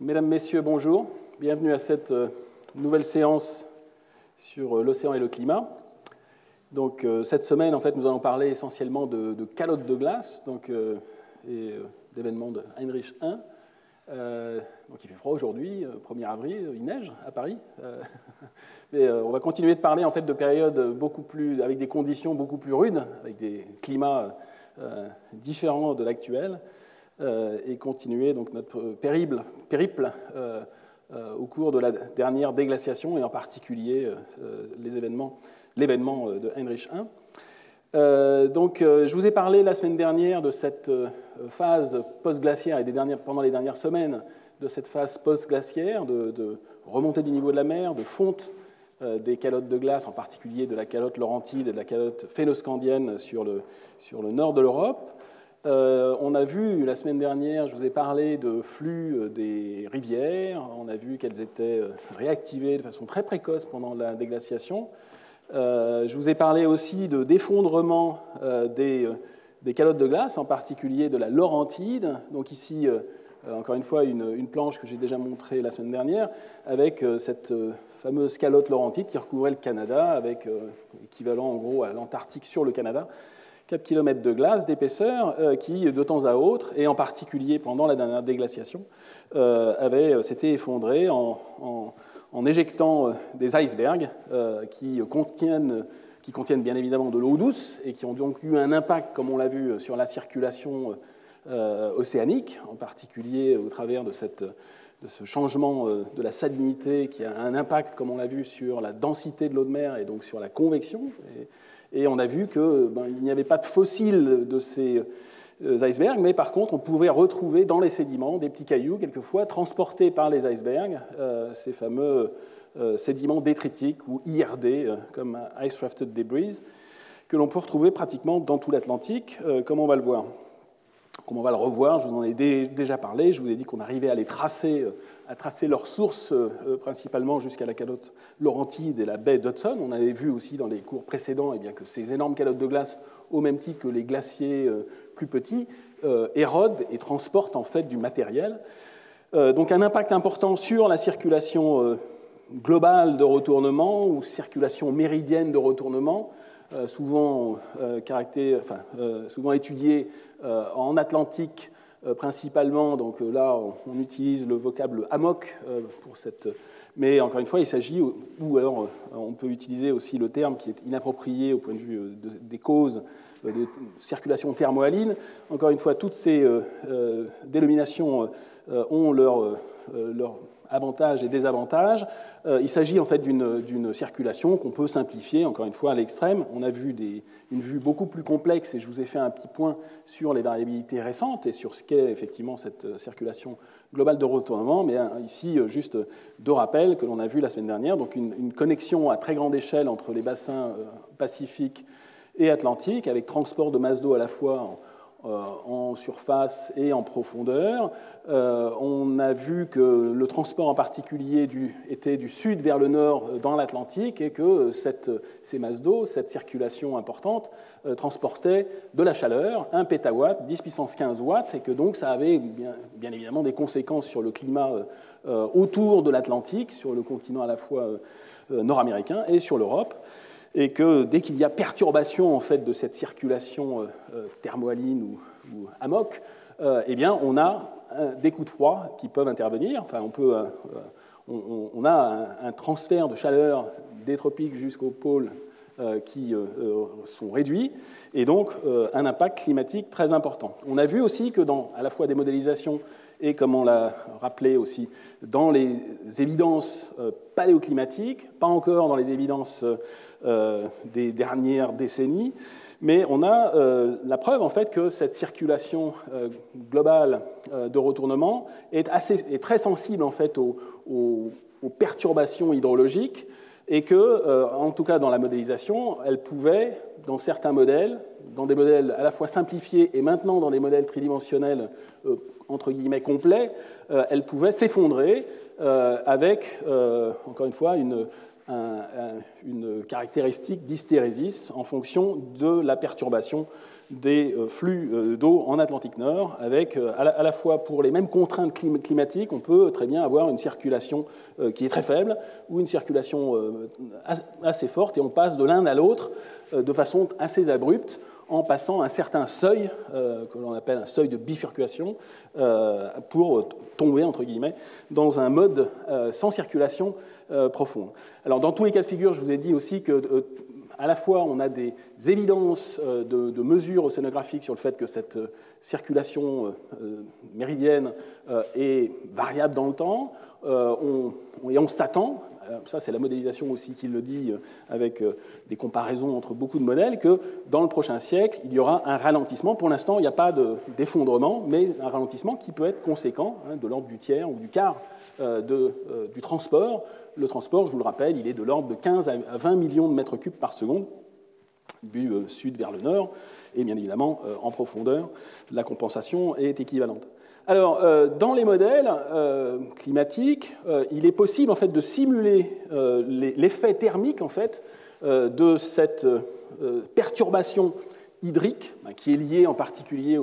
Mesdames, Messieurs, bonjour. Bienvenue à cette nouvelle séance sur l'océan et le climat. Donc, cette semaine, en fait, nous allons parler essentiellement de calottes de glace et d'événements de Heinrich I. Donc, il fait froid aujourd'hui, 1er avril, il neige à Paris. Mais on va continuer de parler en fait, de périodes avec des conditions beaucoup plus rudes, avec des climats différents de l'actuel. Et continuer donc, notre périple au cours de la dernière déglaciation, et en particulier l'événement de Heinrich I. Je vous ai parlé la semaine dernière de cette phase post-glaciaire et pendant les dernières semaines de cette phase post-glaciaire, de remontée du niveau de la mer, de fonte des calottes de glace, en particulier de la calotte laurentide et de la calotte phénoscandienne sur le nord de l'Europe. On a vu la semaine dernière, je vous ai parlé de flux des rivières, on a vu qu'elles étaient réactivées de façon très précoce pendant la déglaciation. Je vous ai parlé aussi d'effondrement des calottes de glace, en particulier de la laurentide. Donc ici, encore une fois, une planche que j'ai déjà montrée la semaine dernière, avec cette fameuse calotte laurentide qui recouvrait le Canada, avec équivalent en gros à l'Antarctique sur le Canada. 4 km de glace d'épaisseur qui, de temps à autre, et en particulier pendant la dernière déglaciation, s'était effondré en éjectant des icebergs qui contiennent bien évidemment de l'eau douce et qui ont donc eu un impact, comme on l'a vu, sur la circulation océanique, en particulier au travers de ce changement de la salinité qui a un impact, comme on l'a vu, sur la densité de l'eau de mer et donc sur la convection. Et on a vu qu'il n'y avait pas de fossiles de ces icebergs, mais par contre, on pouvait retrouver dans les sédiments des petits cailloux, quelquefois transportés par les icebergs, ces fameux sédiments détritiques ou IRD, comme Ice Rafted Debris, que l'on peut retrouver pratiquement dans tout l'Atlantique, comme on va le voir. Comme on va le revoir, je vous en ai déjà parlé, je vous ai dit qu'on arrivait à tracer leurs sources, principalement jusqu'à la calotte laurentide et la baie d'Hudson. On avait vu aussi dans les cours précédents que ces énormes calottes de glace, au même titre que les glaciers plus petits, érodent et transportent en fait du matériel. Donc un impact important sur la circulation globale de retournement ou circulation méridienne de retournement, souvent étudiée en Atlantique principalement. Donc là, on utilise le vocable AMOC pour cette... Mais encore une fois, il s'agit, ou alors on peut utiliser aussi le terme qui est inapproprié au point de vue des causes de circulation thermohaline. Encore une fois, toutes ces dénominations ont leurs avantages et désavantages. Il s'agit en fait d'une circulation qu'on peut simplifier, encore une fois, à l'extrême. On a vu une vue beaucoup plus complexe, et je vous ai fait un petit point sur les variabilités récentes et sur ce qu'est effectivement cette circulation globale de retournement. Mais ici, juste deux rappels que l'on a vus la semaine dernière. Donc une connexion à très grande échelle entre les bassins pacifiques et atlantiques, avec transport de masse d'eau à la fois en surface et en profondeur. On a vu que le transport en particulier était du sud vers le nord dans l'Atlantique, et que ces masses d'eau, cette circulation importante, transportait de la chaleur, 1 pétawatt, 10 puissance 15 watts, et que donc ça avait bien évidemment des conséquences sur le climat autour de l'Atlantique, sur le continent à la fois nord-américain et sur l'Europe. Et que dès qu'il y a perturbation en fait, de cette circulation thermohaline ou AMOC, on a des coups de froid qui peuvent intervenir. Enfin, on a un transfert de chaleur des tropiques jusqu'au pôle qui sont réduits, et donc un impact climatique très important. On a vu aussi que dans à la fois des modélisations et, comme on l'a rappelé aussi, dans les évidences paléoclimatiques, pas encore dans les évidences des dernières décennies, mais on a la preuve en fait que cette circulation globale de retournement est très sensible en fait aux perturbations hydrologiques, et que, en tout cas dans la modélisation, elle pouvait, dans certains modèles, dans des modèles à la fois simplifiés et maintenant dans des modèles tridimensionnels entre guillemets complets, elle pouvait s'effondrer avec, encore une fois, une caractéristique d'hystérésis en fonction de la perturbation des flux d'eau en Atlantique Nord, avec à la fois pour les mêmes contraintes climatiques, on peut très bien avoir une circulation qui est très faible ou une circulation assez forte, et on passe de l'un à l'autre de façon assez abrupte, en passant un certain seuil, que l'on appelle un seuil de bifurcation, pour tomber, entre guillemets, dans un mode sans circulation profonde. Alors, dans tous les cas de figure, je vous ai dit aussi que à la fois, on a des évidences de mesures océanographiques sur le fait que cette circulation méridienne est variable dans le temps, et on s'attend, ça c'est la modélisation aussi qui le dit avec des comparaisons entre beaucoup de modèles, que dans le prochain siècle, il y aura un ralentissement. Pour l'instant, il n'y a pas d'effondrement, mais un ralentissement qui peut être conséquent, de l'ordre du tiers ou du quart du transport. Le transport, je vous le rappelle, il est de l'ordre de 15 à 20 millions de mètres cubes par seconde, du sud vers le nord, et bien évidemment, en profondeur, la compensation est équivalente. Alors, dans les modèles climatiques, il est possible en fait, de simuler l'effet thermique en fait, de cette perturbation hydrique, qui est liée en particulier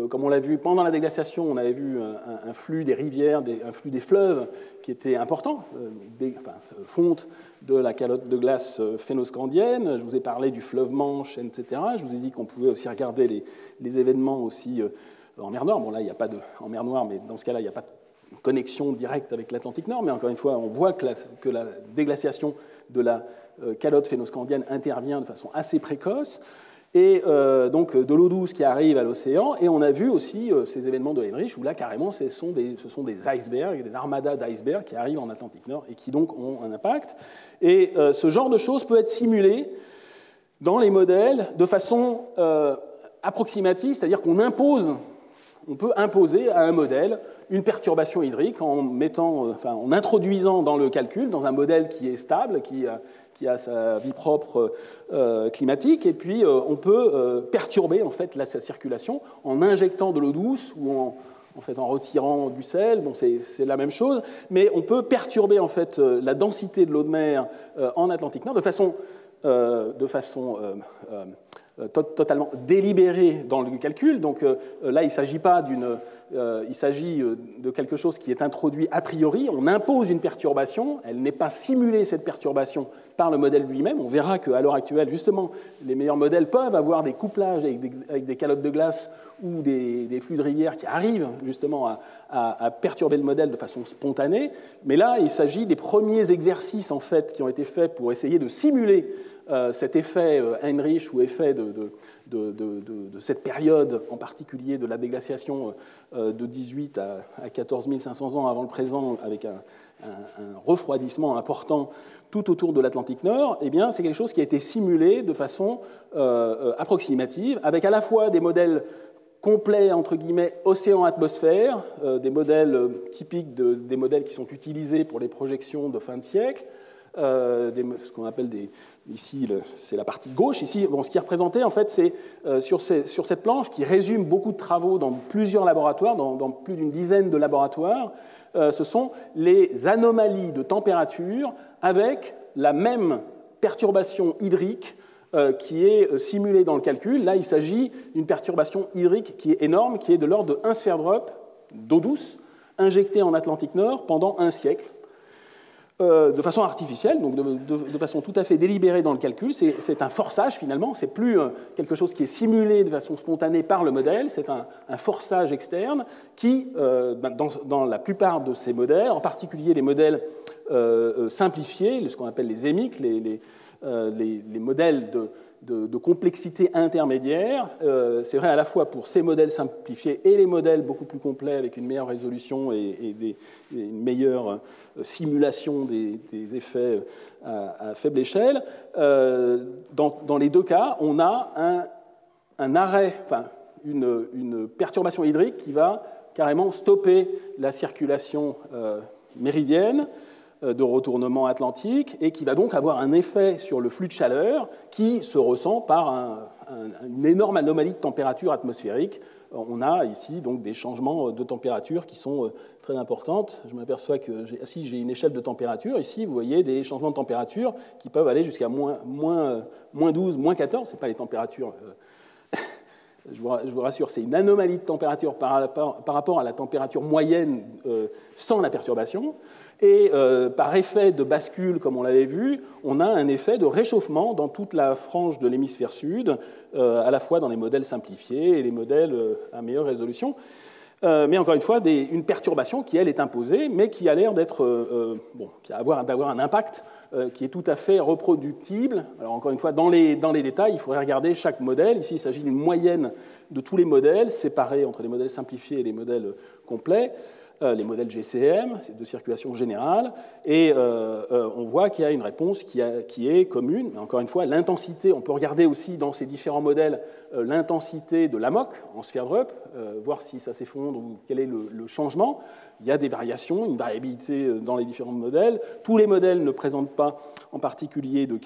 comme on l'a vu pendant la déglaciation, on avait vu un flux des rivières, un flux des fleuves qui était important, fonte de la calotte de glace phénoscandienne. Je vous ai parlé du fleuve Manche, etc. Je vous ai dit qu'on pouvait aussi regarder les événements aussi en mer Noire. Bon, là, il n'y a pas en mer Noire, mais dans ce cas-là, il n'y a pas de connexion directe avec l'Atlantique Nord. Mais encore une fois, on voit que la déglaciation de la calotte phénoscandienne intervient de façon assez précoce. Et donc de l'eau douce qui arrive à l'océan, et on a vu aussi ces événements de Heinrich où là carrément ce sont des icebergs, des armadas d'icebergs qui arrivent en Atlantique Nord et qui donc ont un impact. Et ce genre de choses peut être simulé dans les modèles de façon approximative, c'est-à-dire on peut imposer à un modèle une perturbation hydrique en introduisant dans le calcul, dans un modèle qui est stable, qui a sa vie propre climatique, et puis on peut perturber en fait sa circulation en injectant de l'eau douce ou en retirant du sel. Bon, c'est la même chose, mais on peut perturber en fait la densité de l'eau de mer en Atlantique Nord de façon totalement délibérée dans le calcul. Donc là, il s'agit de quelque chose qui est introduit a priori. On impose une perturbation, elle n'est pas simulée, cette perturbation, par le modèle lui-même. On verra qu'à l'heure actuelle, justement, les meilleurs modèles peuvent avoir des couplages avec des calottes de glace ou des flux de rivière qui arrivent justement à perturber le modèle de façon spontanée. Mais là, il s'agit des premiers exercices en fait, qui ont été faits pour essayer de simuler cet effet Heinrich ou effet de cette période, en particulier de la déglaciation de 18 à 14 500 ans avant le présent, avec un refroidissement important tout autour de l'Atlantique Nord, eh bien, c'est quelque chose qui a été simulé de façon approximative, avec à la fois des modèles complets, entre guillemets, océan-atmosphère, des modèles typiques des modèles qui sont utilisés pour les projections de fin de siècle, ce qu'on appelle ici, c'est la partie gauche. Ici, bon, ce qui est représenté, en fait, c'est sur cette planche qui résume beaucoup de travaux dans plusieurs laboratoires, dans plus d'une dizaine de laboratoires, ce sont les anomalies de température avec la même perturbation hydrique qui est simulée dans le calcul. Là, il s'agit d'une perturbation hydrique qui est énorme, qui est de l'ordre de 1 sverdrup d'eau douce injectée en Atlantique Nord pendant un siècle. De façon artificielle, donc de façon tout à fait délibérée dans le calcul. C'est un forçage finalement, c'est plus quelque chose qui est simulé de façon spontanée par le modèle, c'est un forçage externe qui, dans la plupart de ces modèles, en particulier les modèles simplifiés, ce qu'on appelle les EMIC, les modèles de complexité intermédiaire, c'est vrai à la fois pour ces modèles simplifiés et les modèles beaucoup plus complets avec une meilleure résolution et une meilleure simulation des effets à faible échelle. Dans les deux cas, on a un arrêt, une perturbation hydrique qui va carrément stopper la circulation méridienne de retournement atlantique et qui va donc avoir un effet sur le flux de chaleur qui se ressent par une énorme anomalie de température atmosphérique. On a ici donc des changements de température qui sont très importantes. Je m'aperçois que j'ai une échelle de température. Ici, vous voyez des changements de température qui peuvent aller jusqu'à moins 12, moins 14. Ce n'est pas les températures... Je vous rassure, c'est une anomalie de température par rapport à la température moyenne sans la perturbation. Et par effet de bascule, comme on l'avait vu, on a un effet de réchauffement dans toute la frange de l'hémisphère sud, à la fois dans les modèles simplifiés et les modèles à meilleure résolution. Mais encore une fois, une perturbation qui, elle, est imposée, mais qui a l'air d'être, d'avoir un impact qui est tout à fait reproductible. Alors, encore une fois, dans les détails, il faudrait regarder chaque modèle. Ici, il s'agit d'une moyenne de tous les modèles, séparés entre les modèles simplifiés et les modèles complets, les modèles GCM, de circulation générale, et on voit qu'il y a une réponse qui est commune. Mais encore une fois, l'intensité, on peut regarder aussi dans ces différents modèles l'intensité de l'AMOC en sphère Drup, voir si ça s'effondre ou quel est le changement. Il y a des variations, une variabilité dans les différents modèles. Tous les modèles ne présentent pas en particulier de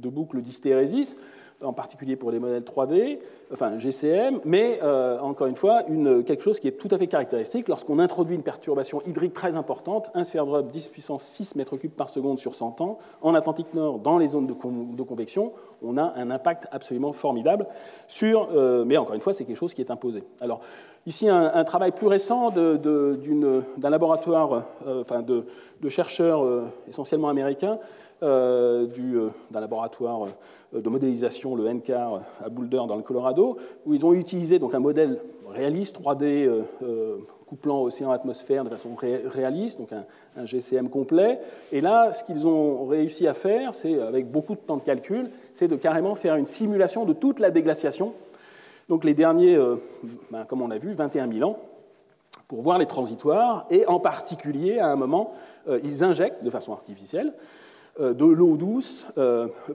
boucles d'hystérésis, en particulier pour les modèles 3D, enfin GCM, mais encore une fois, quelque chose qui est tout à fait caractéristique. Lorsqu'on introduit une perturbation hydrique très importante, un sphère Drup 10 puissance 6 mètres cubes par seconde sur 100 ans, en Atlantique Nord, dans les zones de convection, on a un impact absolument formidable mais encore une fois, c'est quelque chose qui est imposé. Alors, ici, un travail plus récent d'un laboratoire, de chercheurs essentiellement américains, d'un laboratoire de modélisation, le NCAR, à Boulder, dans le Colorado, où ils ont utilisé donc un modèle réaliste, 3D, couplant océan-atmosphère de façon réaliste, donc un GCM complet. Et là, ce qu'ils ont réussi à faire, c'est, avec beaucoup de temps de calcul, c'est de carrément faire une simulation de toute la déglaciation. Donc les derniers, comme on a vu, 21 000 ans, pour voir les transitoires, et en particulier, à un moment, ils injectent de façon artificielle de l'eau douce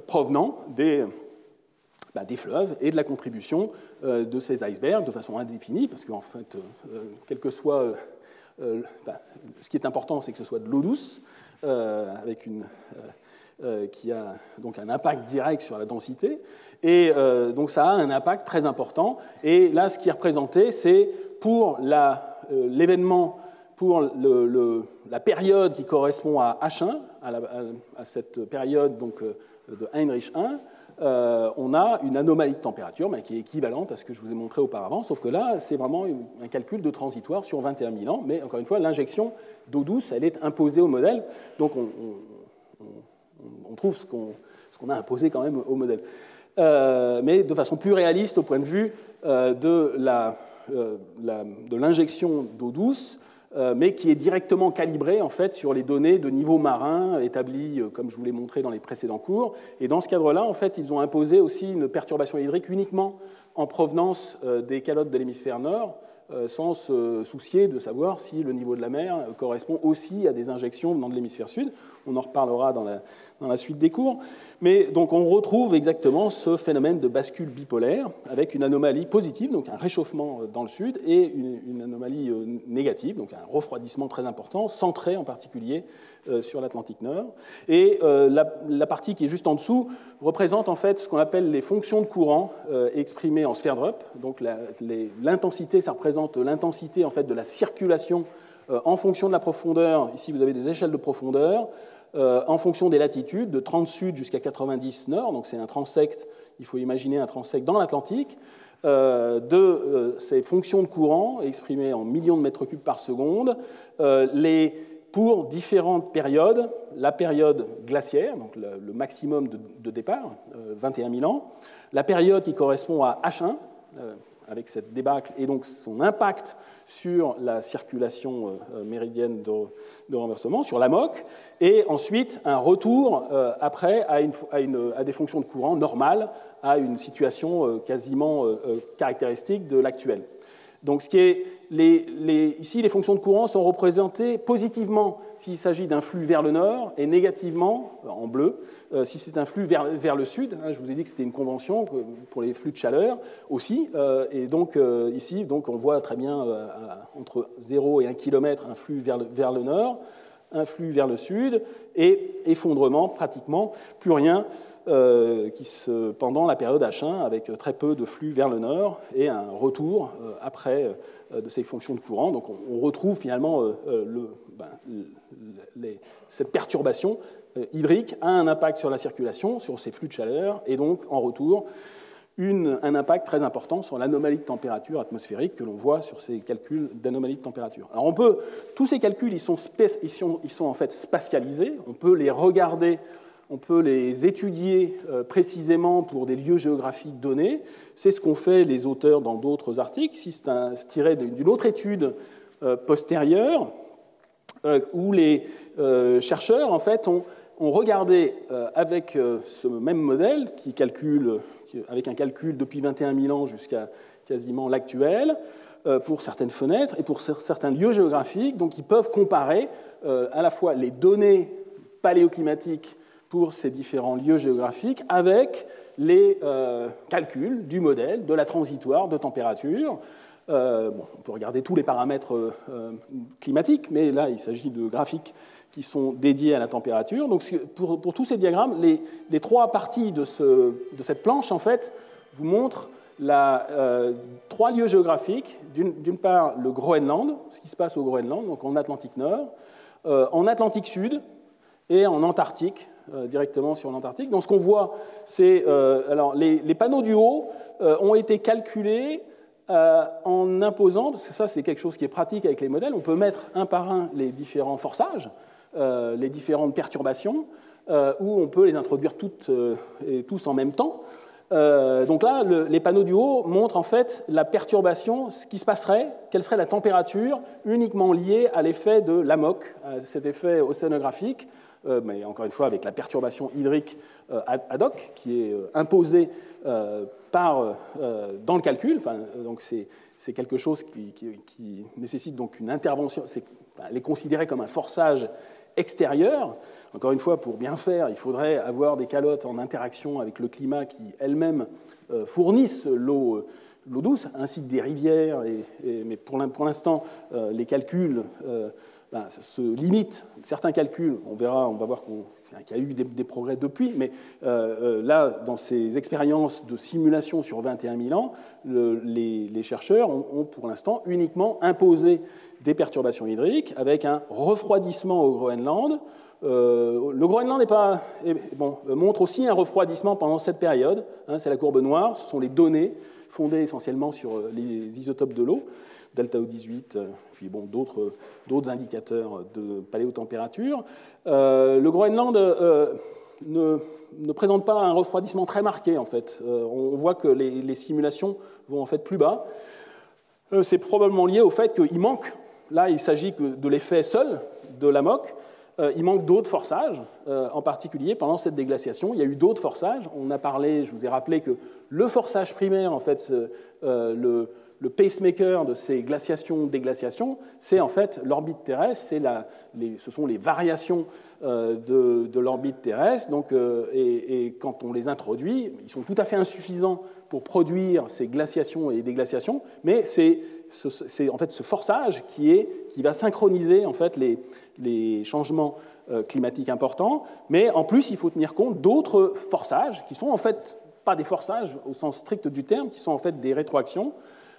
provenant des fleuves et de la contribution de ces icebergs de façon indéfinie, parce qu'en fait, quel que soit... ce qui est important, c'est que ce soit de l'eau douce, qui a donc un impact direct sur la densité, et donc ça a un impact très important. Et là, ce qui est représenté, c'est pour l'événement, pour la période qui correspond à H1, à cette période donc, de Heinrich 1, on a une anomalie de température qui est équivalente à ce que je vous ai montré auparavant, sauf que là, c'est vraiment un calcul de transitoire sur 21 000 ans, mais encore une fois, l'injection d'eau douce, elle est imposée au modèle, donc on trouve ce qu'on a imposé quand même au modèle. Mais de façon plus réaliste au point de vue de l'injection d'eau douce, mais qui est directement calibrée en fait, sur les données de niveau marin établies, comme je vous l'ai montré dans les précédents cours. Et dans ce cadre-là, en fait, ils ont imposé aussi une perturbation hydrique uniquement en provenance des calottes de l'hémisphère nord, sans se soucier de savoir si le niveau de la mer correspond aussi à des injections venant de l'hémisphère sud. On en reparlera dans la suite des cours. Mais donc on retrouve exactement ce phénomène de bascule bipolaire avec une anomalie positive, donc un réchauffement dans le sud, et une anomalie négative, donc un refroidissement très important, centré en particulier sur l'Atlantique Nord. Et la partie qui est juste en dessous représente en fait ce qu'on appelle les fonctions de courant exprimées en sphère Drup. Donc l'intensité, ça représente l'intensité en fait de la circulation en fonction de la profondeur. Ici, vous avez des échelles de profondeur en fonction des latitudes, de 30 sud jusqu'à 90 nord. Donc c'est un transect, il faut imaginer un transect dans l'Atlantique, de ces fonctions de courant exprimées en millions de mètres cubes par seconde, pour différentes périodes, la période glaciaire, donc le maximum de départ, 21 000 ans, la période qui correspond à H1, avec cette débâcle, et donc son impact sur la circulation méridienne de renversement, sur l'AMOC, et ensuite un retour après à des fonctions de courant normales, à une situation quasiment caractéristique de l'actuelle. Donc, ici, les fonctions de courant sont représentées positivement s'il s'agit d'un flux vers le nord et négativement, en bleu, si c'est un flux vers le sud. Je vous ai dit que c'était une convention pour les flux de chaleur aussi. Et donc ici, donc, on voit très bien entre 0 et 1 km un flux vers le nord, un flux vers le sud, et effondrement, pratiquement plus rien pendant la période H1, avec très peu de flux vers le nord, et un retour après de ces fonctions de courant. Donc on retrouve finalement cette perturbation hydrique a un impact sur la circulation, sur ces flux de chaleur, et donc en retour, un impact très important sur l'anomalie de température atmosphérique que l'on voit sur ces calculs d'anomalie de température. Alors tous ces calculs, ils sont en fait spatialisés, on peut les regarder, on peut les étudier précisément pour des lieux géographiques donnés. C'est ce qu'ont fait les auteurs dans d'autres articles. Ici, c'est tiré d'une autre étude postérieure où les chercheurs en fait, ont regardé avec ce même modèle avec un calcul depuis 21 000 ans jusqu'à quasiment l'actuel, pour certaines fenêtres et pour certains lieux géographiques. Donc, ils peuvent comparer à la fois les données paléoclimatiques pour ces différents lieux géographiques avec les calculs du modèle de la transitoire de température. On peut regarder tous les paramètres climatiques, mais là, il s'agit de graphiques qui sont dédiés à la température. Donc, pour tous ces diagrammes, les trois parties de cette planche, en fait, vous montrent trois lieux géographiques. D'une part, le Groenland, ce qui se passe au Groenland, donc en Atlantique Nord, en Atlantique Sud et en Antarctique, directement sur l'Antarctique. Donc, ce qu'on voit, c'est... alors, les panneaux du haut ont été calculés en imposant, parce que ça, c'est quelque chose qui est pratique avec les modèles, on peut mettre un par un les différents forçages, les différentes perturbations, où on peut les introduire toutes et tous en même temps. Donc là, les panneaux du haut montrent en fait la perturbation, ce qui se passerait, quelle serait la température uniquement liée à l'effet de l'AMOC, cet effet océanographique, mais encore une fois avec la perturbation hydrique ad hoc qui est imposée dans le calcul. Enfin, donc c'est quelque chose qui nécessite donc une intervention. Elle est considérée comme un forçage extérieur. Encore une fois, pour bien faire, il faudrait avoir des calottes en interaction avec le climat qui elles-mêmes fournissent l'eau douce, ainsi que des rivières. Mais pour l'instant, les calculs se limitent. Certains calculs, on va voir qu'il y a eu des progrès depuis, mais là, dans ces expériences de simulation sur 21 000 ans, les chercheurs ont pour l'instant uniquement imposé des perturbations hydriques avec un refroidissement au Groenland. Le Groenland montre aussi un refroidissement pendant cette période. C'est la courbe noire, ce sont les données fondées essentiellement sur les isotopes de l'eau, delta O18, puis d'autres indicateurs de paléotempérature. Le Groenland ne présente pas un refroidissement très marqué, en fait. On voit que les simulations vont en fait plus bas. C'est probablement lié au fait qu'il manque, là il s'agit que de l'effet seul de l'AMOC, il manque d'autres forçages, en particulier pendant cette déglaciation. Il y a eu d'autres forçages. On a parlé, je vous ai rappelé que le forçage primaire, en fait, le pacemaker de ces glaciations-déglaciations, c'est en fait l'orbite terrestre, ce sont les variations de l'orbite terrestre. Donc, et quand on les introduit, ils sont tout à fait insuffisants pour produire ces glaciations et déglaciations, mais c'est en fait ce forçage qui va synchroniser en fait les changements climatiques importants. Mais en plus, il faut tenir compte d'autres forçages qui sont en fait pas des forçages au sens strict du terme, qui sont en fait des rétroactions.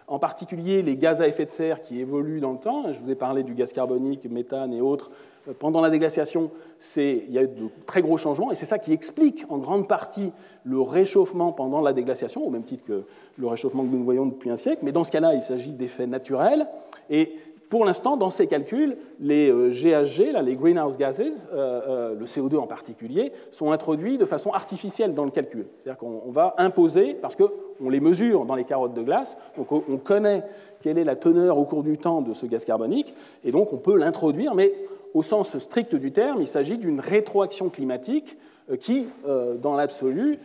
En particulier les gaz à effet de serre qui évoluent dans le temps. Je vous ai parlé du gaz carbonique, méthane et autres. Pendant la déglaciation, il y a eu de très gros changements, et c'est ça qui explique en grande partie le réchauffement pendant la déglaciation, au même titre que le réchauffement que nous voyons depuis un siècle. Mais dans ce cas-là, il s'agit d'effets naturels. Et pour l'instant, dans ces calculs, les GHG, les greenhouse gases, le CO2 en particulier, sont introduits de façon artificielle dans le calcul. C'est-à-dire qu'on va imposer, parce qu'on les mesure dans les carottes de glace, donc on connaît quelle est la teneur au cours du temps de ce gaz carbonique, et donc on peut l'introduire, mais au sens strict du terme, il s'agit d'une rétroaction climatique qui, dans l'absolu,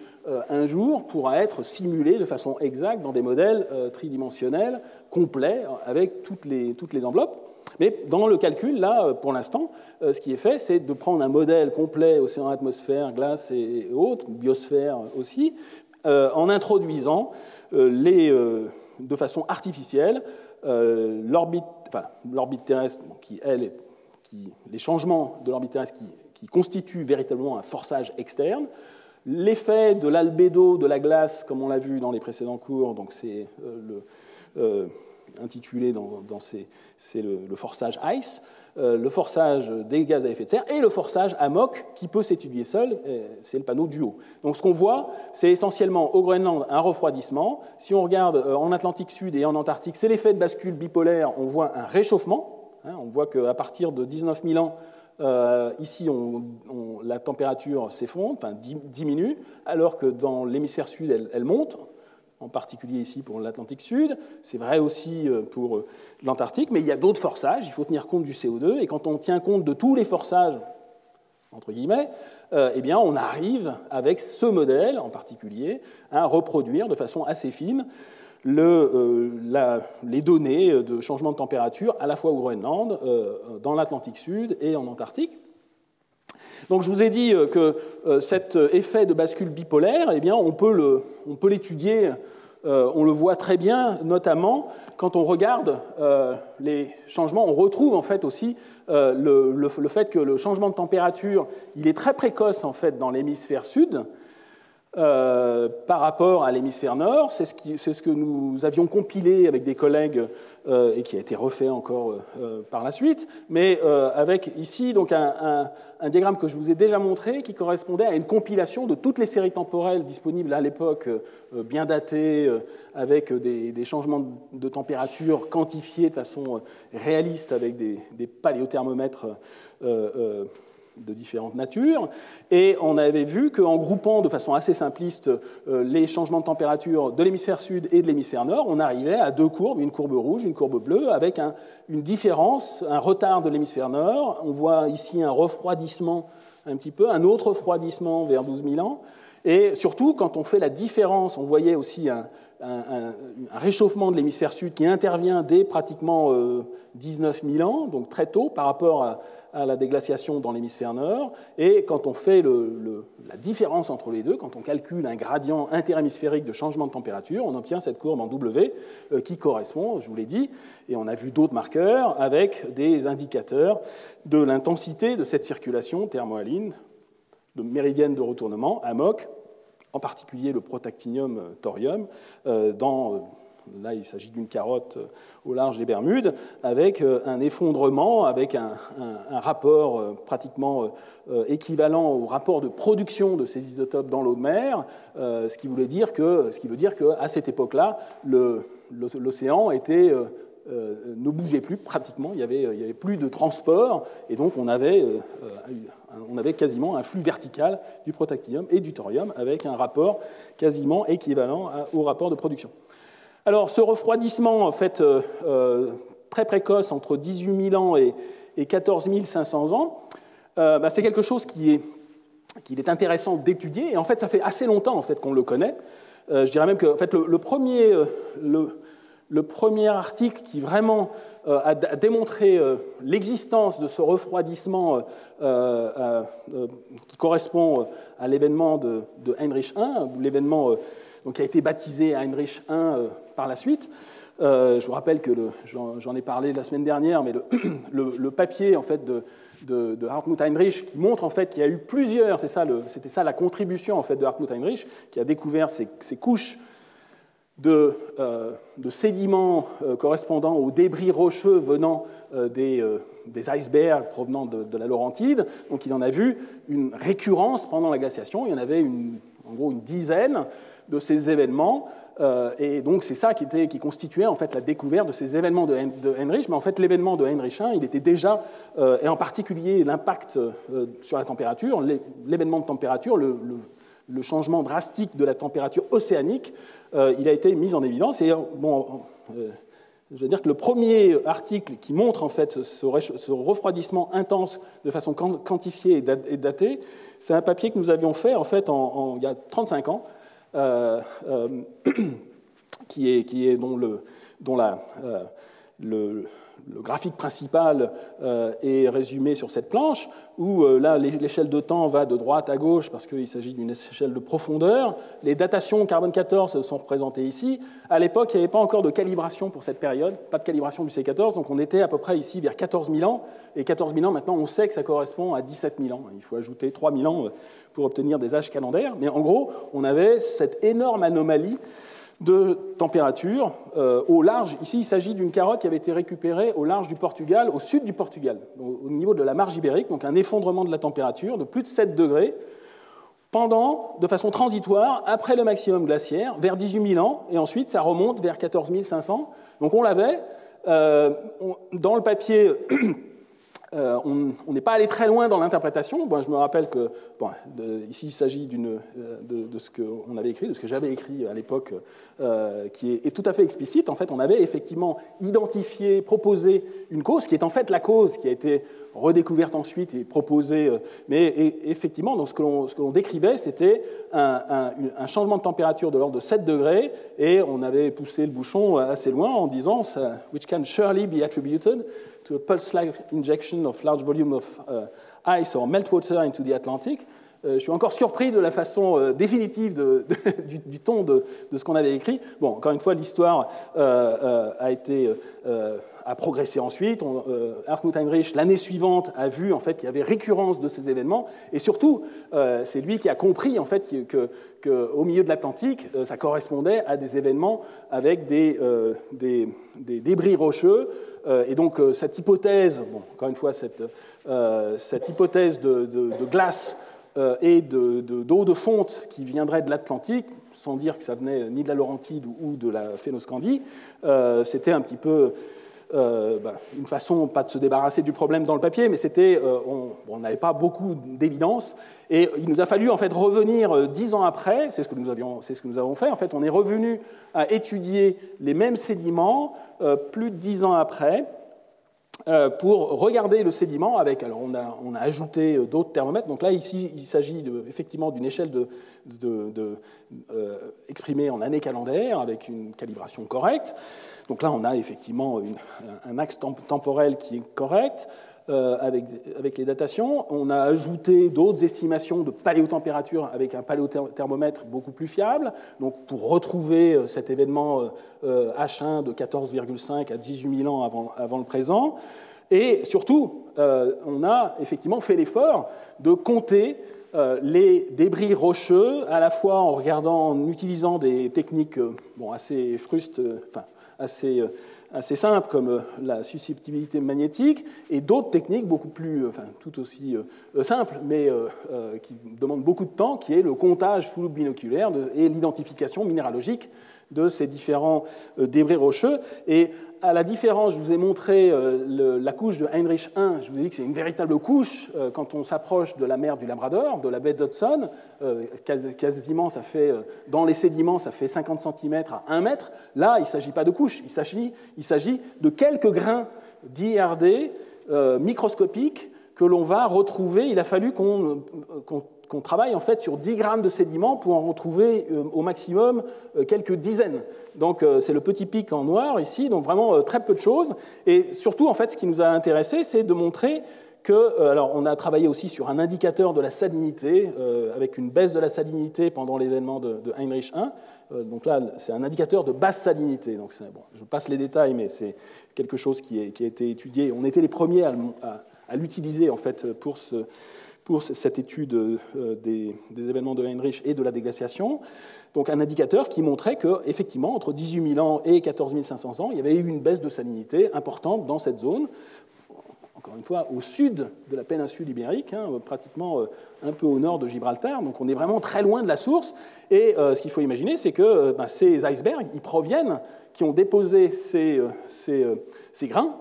un jour pourra être simulée de façon exacte dans des modèles tridimensionnels complets avec toutes les enveloppes. Mais dans le calcul, là, pour l'instant, ce qui est fait, c'est de prendre un modèle complet océan, atmosphère, glace et autres, biosphère aussi, en introduisant de façon artificielle l'orbite terrestre, les changements de l'orbite terrestre qui constituent véritablement un forçage externe, l'effet de l'albédo de la glace, comme on l'a vu dans les précédents cours, donc c'est intitulé c'est le forçage ICE, le forçage des gaz à effet de serre et le forçage AMOC qui peut s'étudier seul, c'est le panneau du haut. Donc ce qu'on voit, c'est essentiellement au Groenland un refroidissement. Si on regarde en Atlantique Sud et en Antarctique, c'est l'effet de bascule bipolaire, on voit un réchauffement. On voit qu'à partir de 19 000 ans, ici, la température s'effondre, enfin diminue, alors que dans l'hémisphère sud, elle monte, en particulier ici pour l'Atlantique Sud. C'est vrai aussi pour l'Antarctique, mais il y a d'autres forçages, il faut tenir compte du CO2, et quand on tient compte de tous les forçages, entre guillemets, eh bien, on arrive, avec ce modèle en particulier, à reproduire de façon assez fine les données de changement de température à la fois au Groenland, dans l'Atlantique Sud et en Antarctique. Donc je vous ai dit que cet effet de bascule bipolaire, eh bien, on peut l'étudier, on le voit très bien, notamment quand on regarde les changements, on retrouve en fait aussi le fait que le changement de température, il est très précoce en fait dans l'hémisphère sud, par rapport à l'hémisphère nord. C'est ce que nous avions compilé avec des collègues et qui a été refait encore par la suite, mais avec ici donc un diagramme que je vous ai déjà montré qui correspondait à une compilation de toutes les séries temporelles disponibles à l'époque, bien datées, avec des changements de température quantifiés de façon réaliste avec des paléothermomètres de différentes natures, et on avait vu qu'en groupant de façon assez simpliste les changements de température de l'hémisphère sud et de l'hémisphère nord, on arrivait à deux courbes, une courbe rouge, une courbe bleue, avec une différence, un retard de l'hémisphère nord. On voit ici un refroidissement un petit peu, un autre refroidissement vers 12 000 ans, et surtout, quand on fait la différence, on voyait aussi un réchauffement de l'hémisphère sud qui intervient dès pratiquement 19 000 ans, donc très tôt par rapport à la déglaciation dans l'hémisphère nord. Et quand on fait la différence entre les deux, quand on calcule un gradient interhémisphérique de changement de température, on obtient cette courbe en W qui correspond, je vous l'ai dit, et on a vu d'autres marqueurs avec des indicateurs de l'intensité de cette circulation thermohaline, de méridienne de retournement, AMOC, en particulier le protactinium thorium, là il s'agit d'une carotte au large des Bermudes, avec un effondrement, avec un rapport pratiquement équivalent au rapport de production de ces isotopes dans l'eau de mer, ce qui veut dire qu'à cette époque-là, l'océan ne bougeait plus pratiquement, il n'y avait plus de transport, et donc on avait quasiment un flux vertical du protactinium et du thorium avec un rapport quasiment équivalent au rapport de production. Alors ce refroidissement en fait, très précoce entre 18 000 ans et 14 500 ans, c'est quelque chose qu'il est intéressant d'étudier, et en fait ça fait assez longtemps en fait, qu'on le connaît. Je dirais même que en fait, le premier article qui vraiment a démontré l'existence de ce refroidissement qui correspond à l'événement de Heinrich I, l'événement qui a été baptisé Heinrich I par la suite. Je vous rappelle que j'en ai parlé la semaine dernière, mais le papier en fait, de Hartmut Heinrich qui montre en fait qu'il y a eu plusieurs, c'était ça la contribution en fait, de Hartmut Heinrich, qui a découvert ces couches de sédiments correspondant aux débris rocheux venant des icebergs provenant de la Laurentide. Donc il en a vu une récurrence pendant la glaciation. Il y en avait en gros une dizaine de ces événements. Et donc c'est ça qui constituait en fait la découverte de ces événements de Heinrich. Mais en fait l'événement de Heinrich I, il était déjà, et en particulier l'impact sur la température, l'événement de température, le changement drastique de la température océanique, il a été mis en évidence. Et je veux dire que le premier article qui montre en fait ce refroidissement intense de façon quantifiée et datée, c'est un papier que nous avions fait en fait il y a 35 ans, dont le graphique principal est résumé sur cette planche, où là, l'échelle de temps va de droite à gauche parce qu'il s'agit d'une échelle de profondeur. Les datations carbone 14 sont représentées ici. À l'époque, il n'y avait pas encore de calibration pour cette période, pas de calibration du C14, donc on était à peu près ici vers 14 000 ans. Et 14 000 ans, maintenant, on sait que ça correspond à 17 000 ans. Il faut ajouter 3 000 ans pour obtenir des âges calendaires. Mais en gros, on avait cette énorme anomalie de température au large. Ici, il s'agit d'une carotte qui avait été récupérée au large du Portugal, au sud du Portugal, au niveau de la marge ibérique, donc un effondrement de la température de plus de 7 degrés, de façon transitoire, après le maximum glaciaire, vers 18 000 ans, et ensuite ça remonte vers 14 500. Donc on l'avait. Dans le papier, on n'est pas allé très loin dans l'interprétation. Bon, je me rappelle que ici il s'agit de ce qu'on avait écrit, de ce que j'avais écrit à l'époque, qui est tout à fait explicite. En fait, on avait effectivement identifié, proposé une cause qui est en fait la cause qui a été redécouverte ensuite et proposée. Mais effectivement, donc, ce que l'on décrivait, c'était un changement de température de l'ordre de 7 degrés, et on avait poussé le bouchon assez loin en disant « which can surely be attributed to a pulse-like injection of large volume of ice or meltwater into the Atlantic ». Je suis encore surpris de la façon définitive du ton de ce qu'on avait écrit. Bon, encore une fois, l'histoire a progressé ensuite. Hartmut Heinrich, l'année suivante, a vu en fait, qu'il y avait récurrence de ces événements. Et surtout, c'est lui qui a compris en fait, qu'au milieu de l'Atlantique, ça correspondait à des événements avec des débris rocheux. Et donc, cette hypothèse, bon, encore une fois, cette hypothèse de glace et d'eau de fonte qui viendrait de l'Atlantique, sans dire que ça venait ni de la Laurentide ou de la Phénoscandie, c'était un petit peu une façon, pas de se débarrasser du problème dans le papier, mais c'était, on n'avait pas beaucoup d'évidence, et il nous a fallu en fait revenir 10 ans après, c'est ce que nous avons fait, en fait, on est revenu à étudier les mêmes sédiments plus de 10 ans après, pour regarder le sédiment avec, alors on a ajouté d'autres thermomètres, donc là ici il s'agit effectivement d'une échelle exprimée en années calendaires avec une calibration correcte, donc là on a effectivement un axe temporel qui est correct avec les datations. On a ajouté d'autres estimations de paléotempérature avec un paléothermomètre beaucoup plus fiable, donc pour retrouver cet événement H1 de 14,5 à 18 000 ans avant le présent. Et surtout, on a effectivement fait l'effort de compter les débris rocheux, à la fois en utilisant des techniques assez frustes, assez simples comme la susceptibilité magnétique, et d'autres techniques beaucoup plus, tout aussi simples, mais qui demandent beaucoup de temps, qui est le comptage sous loupe binoculaire et l'identification minéralogique de ces différents débris rocheux. Et à la différence, je vous ai montré la couche de Heinrich 1, je vous ai dit que c'est une véritable couche quand on s'approche de la mer du Labrador, de la baie d'Hudson, quasiment ça fait, dans les sédiments, ça fait 50 cm à 1 mètre. Là, il ne s'agit pas de couche, il s'agit de quelques grains d'IRD microscopiques que l'on va retrouver. Il a fallu qu'on travaille en fait sur 10 grammes de sédiments pour en retrouver au maximum quelques dizaines. Donc c'est le petit pic en noir ici, donc vraiment très peu de choses. Et surtout, en fait, ce qui nous a intéressé, c'est de montrer que, alors on a travaillé aussi sur un indicateur de la salinité, avec une baisse de la salinité pendant l'événement de Heinrich 1. Donc là, c'est un indicateur de basse salinité. Donc bon, je passe les détails, mais c'est quelque chose qui a été étudié. On était les premiers à l'utiliser en fait pour cette étude des événements de Heinrich et de la déglaciation. Donc un indicateur qui montrait qu'effectivement, entre 18 000 ans et 14 500 ans, il y avait eu une baisse de salinité importante dans cette zone, encore une fois, au sud de la péninsule ibérique, pratiquement un peu au nord de Gibraltar. Donc on est vraiment très loin de la source. Et ce qu'il faut imaginer, c'est que ces icebergs, qui ont déposé ces grains,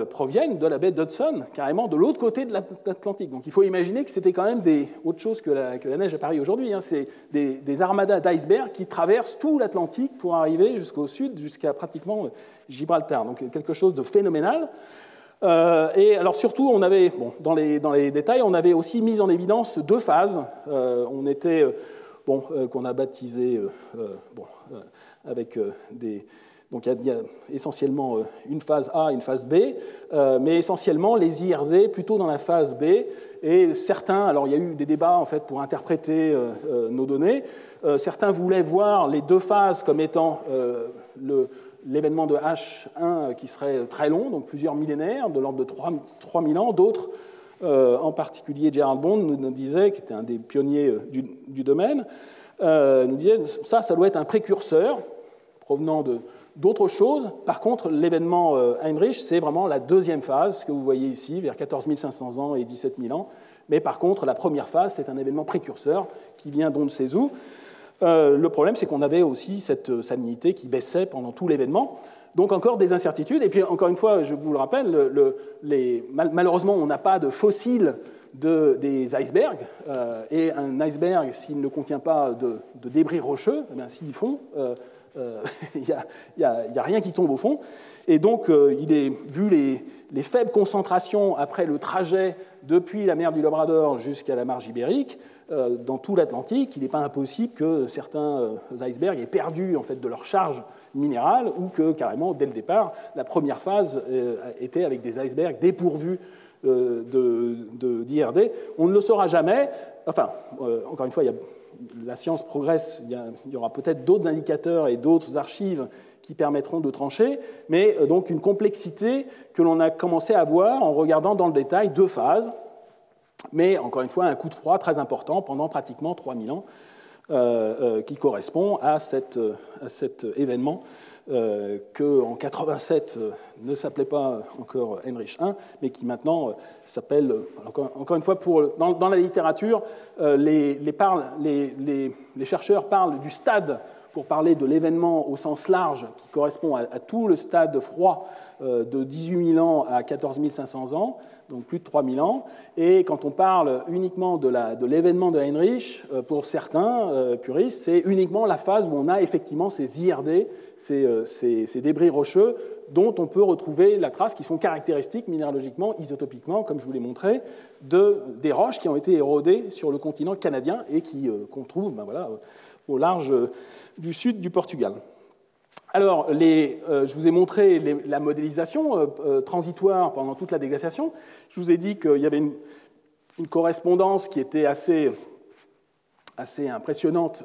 proviennent de la baie d'Hudson, carrément de l'autre côté de l'Atlantique. Donc il faut imaginer que c'était quand même autre chose que la neige à Paris aujourd'hui. C'est des armadas d'icebergs qui traversent tout l'Atlantique pour arriver jusqu'au sud, jusqu'à pratiquement Gibraltar. Donc quelque chose de phénoménal. Et alors surtout, on avait, dans les détails, on avait aussi mis en évidence 2 phases. Qu'on a baptisées avec Donc il y a essentiellement une phase A, une phase B, mais essentiellement les IRD plutôt dans la phase B. Et certains, alors il y a eu des débats en fait pour interpréter nos données. Certains voulaient voir les deux phases comme étant l'événement de H1 qui serait très long, donc plusieurs millénaires, de l'ordre de 3000 ans. D'autres, en particulier Gerald Bond, nous disait, qui était un des pionniers du domaine, nous disait ça doit être un précurseur provenant d'autres choses. Par contre, l'événement Heinrich, c'est vraiment la deuxième phase que vous voyez ici, vers 14 500 ans et 17 000 ans. Mais par contre, la première phase, c'est un événement précurseur qui vient d'on ne sait où. Le problème, c'est qu'on avait aussi cette salinité qui baissait pendant tout l'événement. Donc encore des incertitudes. Et puis encore une fois, je vous le rappelle, malheureusement, on n'a pas de fossiles des icebergs. Et un iceberg, s'il ne contient pas de débris rocheux, eh bien, s'ils font, il n'y a rien qui tombe au fond. Et donc, vu les faibles concentrations après le trajet depuis la mer du Labrador jusqu'à la marge ibérique, dans tout l'Atlantique, il n'est pas impossible que certains icebergs aient perdu en fait, de leur charge minérale ou que, carrément, dès le départ, la première phase était avec des icebergs dépourvus d'IRD. On ne le saura jamais. Enfin, encore une fois, la science progresse, il y aura peut-être d'autres indicateurs et d'autres archives qui permettront de trancher, mais donc une complexité que l'on a commencé à voir en regardant dans le détail deux phases, mais encore une fois un coup de froid très important pendant pratiquement 3000 ans, qui correspond à cet événement qu'en 87 ne s'appelait pas encore Heinrich I, mais qui maintenant s'appelle, encore une fois, dans la littérature, les chercheurs parlent du stade pour parler de l'événement au sens large qui correspond à tout le stade froid de 18 000 ans à 14 500 ans, donc plus de 3 000 ans. Et quand on parle uniquement de l'événement de Heinrich, pour certains puristes, c'est uniquement la phase où on a effectivement ces IRD, ces débris rocheux dont on peut retrouver la trace, qui sont caractéristiques minéralogiquement, isotopiquement, comme je vous l'ai montré, des roches qui ont été érodées sur le continent canadien et qu'on trouve au large du sud du Portugal. Alors, je vous ai montré la modélisation transitoire pendant toute la déglaciation. Je vous ai dit qu'il y avait une correspondance qui était assez impressionnante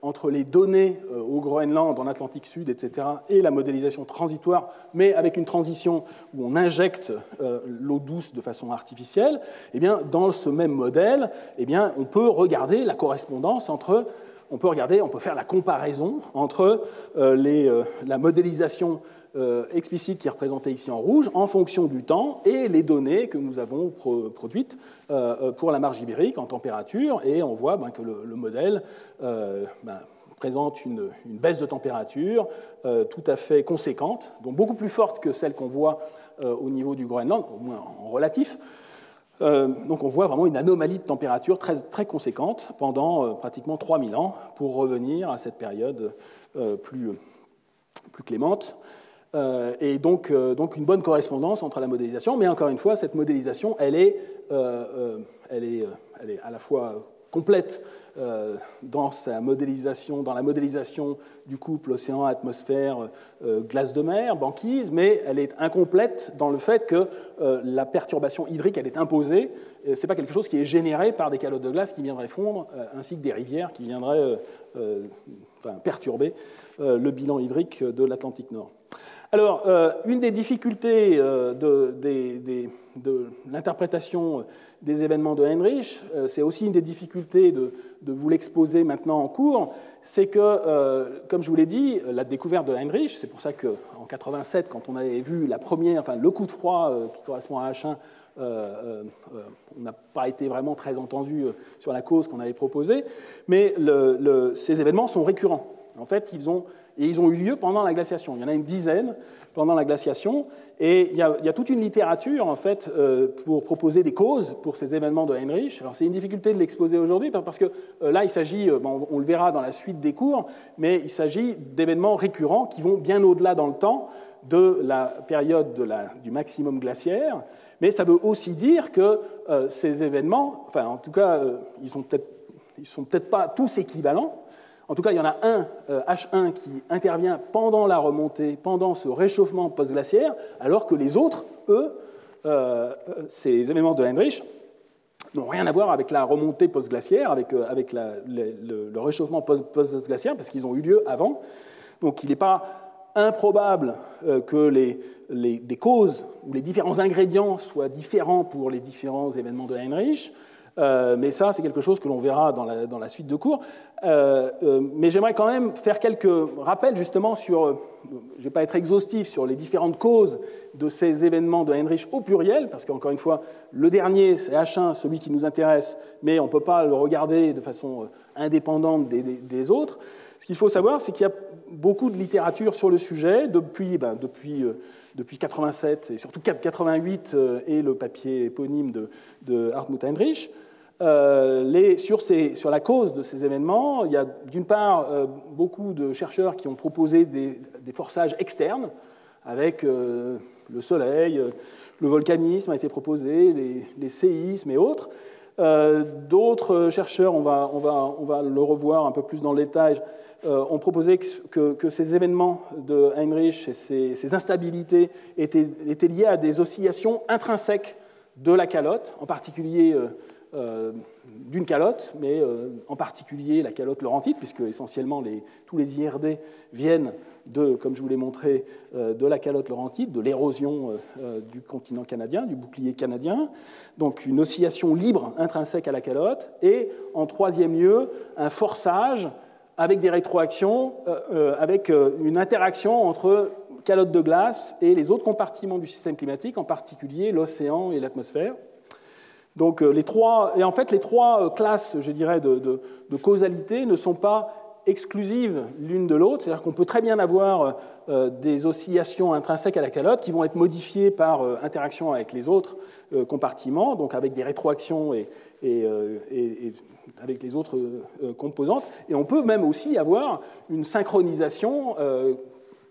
entre les données au Groenland, en Atlantique Sud, etc., et la modélisation transitoire, mais avec une transition où on injecte l'eau douce de façon artificielle. Eh bien, dans ce même modèle, eh bien, on peut regarder la correspondance entre... On peut faire la comparaison entre la modélisation explicite qui est représentée ici en rouge en fonction du temps et les données que nous avons produites pour la marge ibérique en température. Et on voit que le modèle présente une baisse de température tout à fait conséquente, donc beaucoup plus forte que celle qu'on voit au niveau du Groenland, au moins en relatif. Donc on voit vraiment une anomalie de température très, très conséquente pendant pratiquement 3000 ans pour revenir à cette période plus clémente. Et donc une bonne correspondance entre la modélisation, mais encore une fois, cette modélisation, elle est à la fois complète dans la modélisation du couple océan-atmosphère, glace de mer, banquise, mais elle est incomplète dans le fait que la perturbation hydrique, elle est imposée. Ce n'est pas quelque chose qui est généré par des calottes de glace qui viendraient fondre, ainsi que des rivières qui viendraient perturber le bilan hydrique de l'Atlantique Nord. Alors, une des difficultés de l'interprétation des événements de Heinrich, c'est aussi une des difficultés de vous l'exposer maintenant en cours, c'est que, comme je vous l'ai dit, la découverte de Heinrich, c'est pour ça qu'en 87, quand on avait vu le coup de froid qui correspond à H1, on n'a pas été vraiment très entendu sur la cause qu'on avait proposée, mais ces événements sont récurrents. En fait, ils ont eu lieu pendant la glaciation. Il y en a une dizaine pendant la glaciation, et il y a toute une littérature en fait pour proposer des causes pour ces événements de Heinrich. Alors c'est une difficulté de l'exposer aujourd'hui parce que là il s'agit, on le verra dans la suite des cours, mais il s'agit d'événements récurrents qui vont bien au-delà dans le temps de la période du maximum glaciaire. Mais ça veut aussi dire que ces événements, enfin en tout cas, ils sont peut-être pas tous équivalents. En tout cas, il y en a un, H1, qui intervient pendant la remontée, pendant ce réchauffement post-glaciaire, alors que les autres, eux, ces événements de Heinrich, n'ont rien à voir avec la remontée post-glaciaire, avec le réchauffement post-glaciaire, parce qu'ils ont eu lieu avant. Donc il n'est pas improbable que des causes ou les différents ingrédients soient différents pour les différents événements de Heinrich. Mais ça, c'est quelque chose que l'on verra dans la suite de cours. Mais j'aimerais quand même faire quelques rappels justement sur, je ne vais pas être exhaustif sur les différentes causes de ces événements de Heinrich au pluriel, parce qu'encore une fois, le dernier, c'est H1, celui qui nous intéresse, mais on ne peut pas le regarder de façon indépendante des autres. Ce qu'il faut savoir, c'est qu'il y a beaucoup de littérature sur le sujet depuis 87 et surtout 88 et le papier éponyme de Hartmut Heinrich. Sur la cause de ces événements, il y a d'une part beaucoup de chercheurs qui ont proposé des forçages externes, avec le soleil, le volcanisme a été proposé, les séismes et autres. D'autres chercheurs, on va le revoir un peu plus dans le détail, ont proposé que ces événements de Heinrich et ces instabilités étaient liés à des oscillations intrinsèques de la calotte, en particulier d'une calotte, mais en particulier la calotte laurentide, puisque essentiellement tous les IRD viennent comme je vous l'ai montré, de la calotte laurentide, de l'érosion du continent canadien, du bouclier canadien. Donc une oscillation libre intrinsèque à la calotte. Et en troisième lieu, un forçage avec des rétroactions, avec une interaction entre calotte de glace et les autres compartiments du système climatique, en particulier l'océan et l'atmosphère. Donc les trois classes, je dirais, de causalité ne sont pas exclusives l'une de l'autre, c'est-à-dire qu'on peut très bien avoir des oscillations intrinsèques à la calotte qui vont être modifiées par interaction avec les autres compartiments, donc avec des rétroactions et avec les autres composantes. Et on peut même aussi avoir une synchronisation,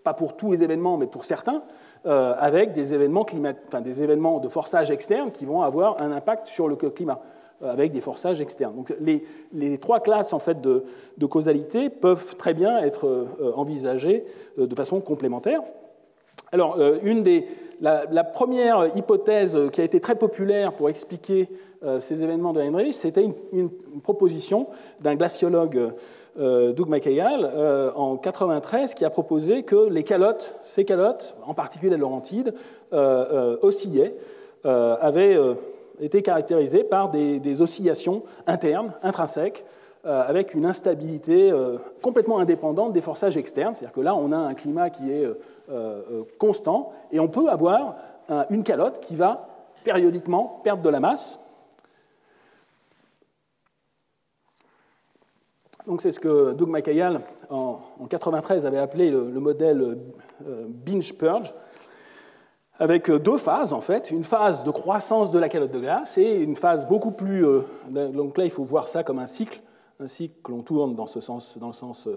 pas pour tous les événements, mais pour certains, avec des événements de forçage externe qui vont avoir un impact sur le climat, avec des forçages externes. Donc les trois classes en fait, de causalité peuvent très bien être envisagées de façon complémentaire. Alors, la première hypothèse qui a été très populaire pour expliquer ces événements de Heinrich, c'était une proposition d'un glaciologue, Doug Mackayall, en 1993, qui a proposé que ces calottes, en particulier la laurentide, oscillaient, avaient été caractérisées par des oscillations internes, intrinsèques, avec une instabilité complètement indépendante des forçages externes. C'est-à-dire que là, on a un climat qui est constant, et on peut avoir une calotte qui va périodiquement perdre de la masse. Donc c'est ce que Doug Mackayall, en 1993, avait appelé le modèle Binge-Purge, avec deux phases, en fait, une phase de croissance de la calotte de glace et une phase beaucoup plus... donc là, il faut voir ça comme un cycle que l'on tourne dans le sens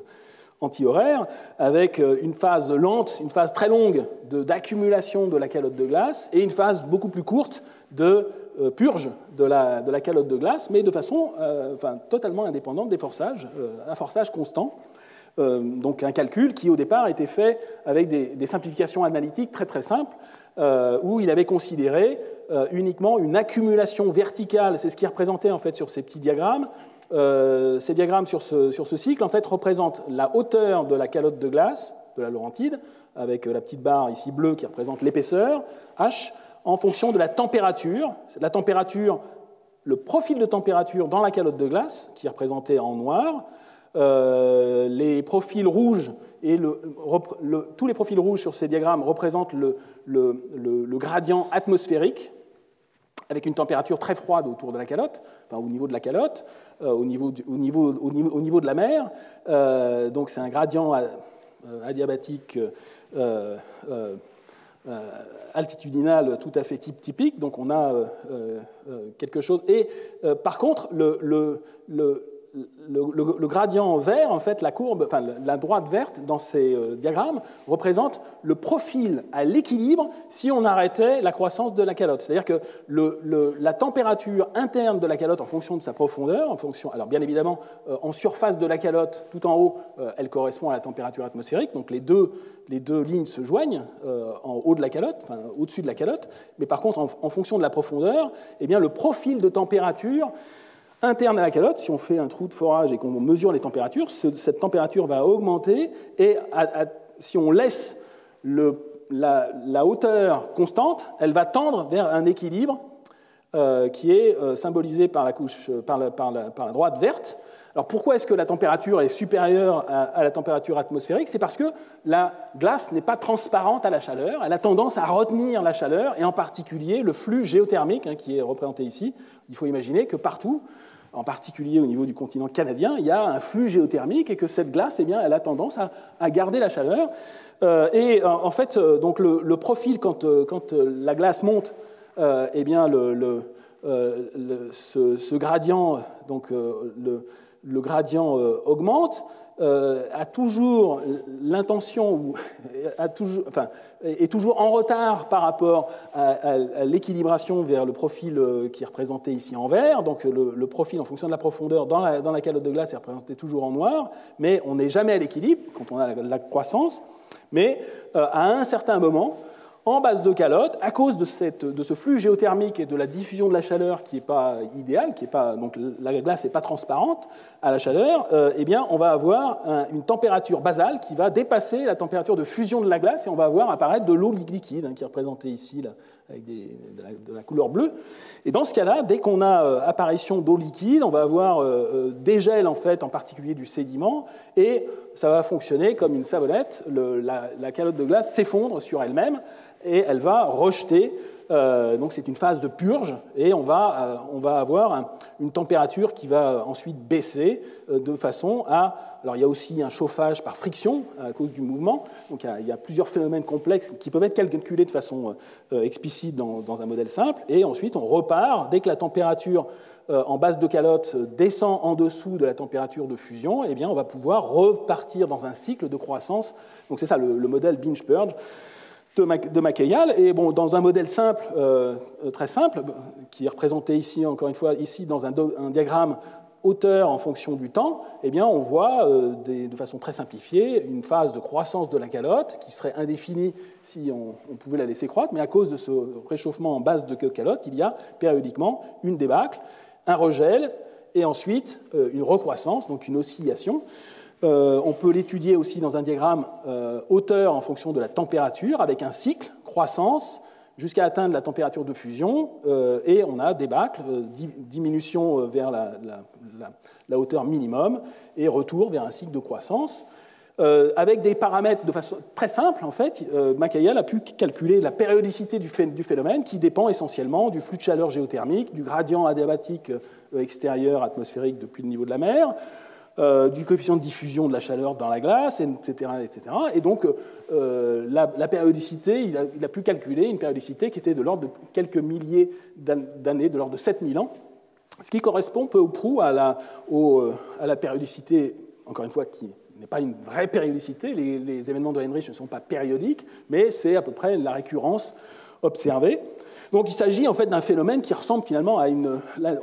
anti-horaire, avec une phase lente, une phase très longue d'accumulation de la calotte de glace et une phase beaucoup plus courte de purge de la calotte de glace, mais de façon totalement indépendante des forçages, un forçage constant. Donc un calcul qui, au départ, était fait avec des simplifications analytiques très très simples, où il avait considéré uniquement une accumulation verticale, c'est ce qui est représenté en fait sur ces petits diagrammes. Ces diagrammes sur ce cycle en fait, représentent la hauteur de la calotte de glace, de la laurentide, avec la petite barre ici bleue qui représente l'épaisseur, H, en fonction de la température. Le profil de température dans la calotte de glace, qui est représenté en noir, les profils rouges et tous les profils rouges sur ces diagrammes représentent le gradient atmosphérique, avec une température très froide autour de la calotte, au niveau de la calotte, au niveau de la mer. Donc c'est un gradient adiabatique altitudinal tout à fait typique. Donc on a quelque chose. Et par contre, le gradient vert, en fait, la courbe, enfin la droite verte dans ces diagrammes représente le profil à l'équilibre si on arrêtait la croissance de la calotte. C'est-à-dire que la température interne de la calotte en fonction de sa profondeur, alors bien évidemment en surface de la calotte, tout en haut, elle correspond à la température atmosphérique, donc les deux lignes se joignent en haut de la calotte, enfin au-dessus de la calotte, mais par contre en fonction de la profondeur, eh bien, le profil de température interne à la calotte, si on fait un trou de forage et qu'on mesure les températures, cette température va augmenter et si on laisse la hauteur constante, elle va tendre vers un équilibre qui est symbolisé par la droite verte. Alors pourquoi est-ce que la température est supérieure à la température atmosphérique? C'est parce que la glace n'est pas transparente à la chaleur, elle a tendance à retenir la chaleur, et en particulier le flux géothermique qui est représenté ici. Il faut imaginer que partout, en particulier au niveau du continent canadien, il y a un flux géothermique et que cette glace, eh bien, elle a tendance à garder la chaleur. Et en fait, donc le profil, quand la glace monte, eh bien, ce gradient, donc le gradient augmente, a toujours l'intention, est toujours en retard par rapport à l'équilibration vers le profil qui est représenté ici en vert. Donc le profil en fonction de la profondeur dans la calotte de glace est représenté toujours en noir, mais on n'est jamais à l'équilibre quand on a la croissance. Mais à un certain moment, en base de calotte, à cause de ce flux géothermique et de la diffusion de la chaleur qui n'est pas idéale, donc la glace n'est pas transparente à la chaleur, eh bien, on va avoir une température basale qui va dépasser la température de fusion de la glace et on va voir apparaître de l'eau liquide, qui est représentée ici là, avec de la couleur bleue. Et dans ce cas-là, dès qu'on a apparition d'eau liquide, on va avoir dégel en fait, en particulier du sédiment, et ça va fonctionner comme une savonnette. La calotte de glace s'effondre sur elle-même et elle va rejeter. Donc c'est une phase de purge et on va avoir une température qui va ensuite baisser de façon à... Alors il y a aussi un chauffage par friction à cause du mouvement, donc il y a plusieurs phénomènes complexes qui peuvent être calculés de façon explicite dans un modèle simple, et ensuite on repart dès que la température en base de calotte descend en dessous de la température de fusion, eh bien on va pouvoir repartir dans un cycle de croissance. Donc c'est ça le modèle Binge-Purge de Macayal. Et bon, dans un modèle simple, très simple, qui est représenté ici, encore une fois, ici dans un diagramme hauteur en fonction du temps, eh bien, on voit de façon très simplifiée une phase de croissance de la calotte qui serait indéfinie si on pouvait la laisser croître, mais à cause de ce réchauffement en base de calotte, il y a périodiquement une débâcle, un regel, et ensuite une recroissance, donc une oscillation. On peut l'étudier aussi dans un diagramme hauteur en fonction de la température, avec un cycle, croissance, jusqu'à atteindre la température de fusion, et on a débâcle, diminution vers la hauteur minimum, et retour vers un cycle de croissance. Avec des paramètres de façon très simple, en fait, Macayal a pu calculer la périodicité du phénomène, qui dépend essentiellement du flux de chaleur géothermique, du gradient adiabatique extérieur atmosphérique depuis le niveau de la mer, du coefficient de diffusion de la chaleur dans la glace, etc. etc. Et donc, la périodicité, il a pu calculer une périodicité qui était de l'ordre de quelques milliers d'années, de l'ordre de 7000 ans, ce qui correspond peu ou prou à la périodicité, encore une fois, qui n'est pas une vraie périodicité. Les événements de Heinrich ne sont pas périodiques, mais c'est à peu près la récurrence observée. Donc il s'agit en fait d'un phénomène qui ressemble finalement à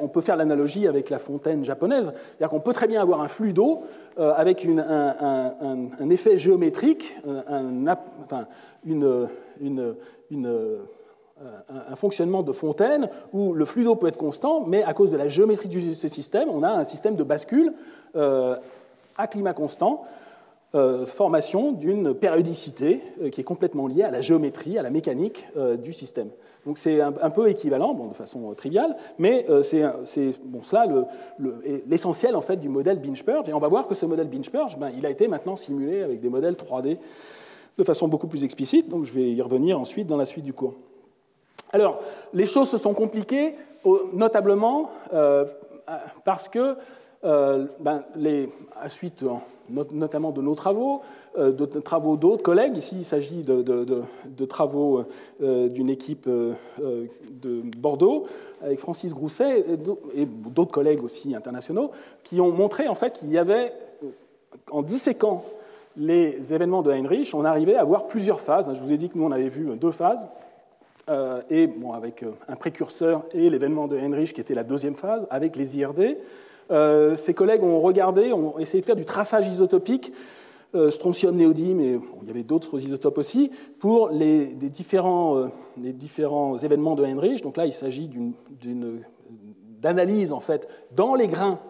on peut faire l'analogie avec la fontaine japonaise, c'est-à-dire qu'on peut très bien avoir un flux d'eau avec un effet géométrique, un fonctionnement de fontaine où le flux d'eau peut être constant, mais à cause de la géométrie de ce système, on a un système de bascule à climat constant, formation d'une périodicité qui est complètement liée à la géométrie, à la mécanique du système. Donc c'est un peu équivalent, bon, de façon triviale, mais c'est cela l'essentiel en fait du modèle Binge-Purge. Et on va voir que ce modèle Binge-Purge, il a été maintenant simulé avec des modèles 3D de façon beaucoup plus explicite. Donc je vais y revenir ensuite dans la suite du cours. Alors les choses se sont compliquées, notablement parce que à suite notamment de nos travaux, de travaux d'autres collègues, ici il s'agit de travaux d'une équipe de Bordeaux, avec Francis Grousset et d'autres collègues aussi internationaux, qui ont montré en fait qu'il y avait, en disséquant les événements de Heinrich, on arrivait à avoir plusieurs phases. Je vous ai dit que nous on avait vu 2 phases, et bon, avec un précurseur et l'événement de Heinrich qui était la 2e phase, avec les IRD. Ces collègues ont regardé, ont essayé de faire du traçage isotopique, strontium, néodyme, et bon, il y avait d'autres isotopes aussi, pour les différents événements de Heinrich. Donc là, il s'agit d'analyse en fait dans les grains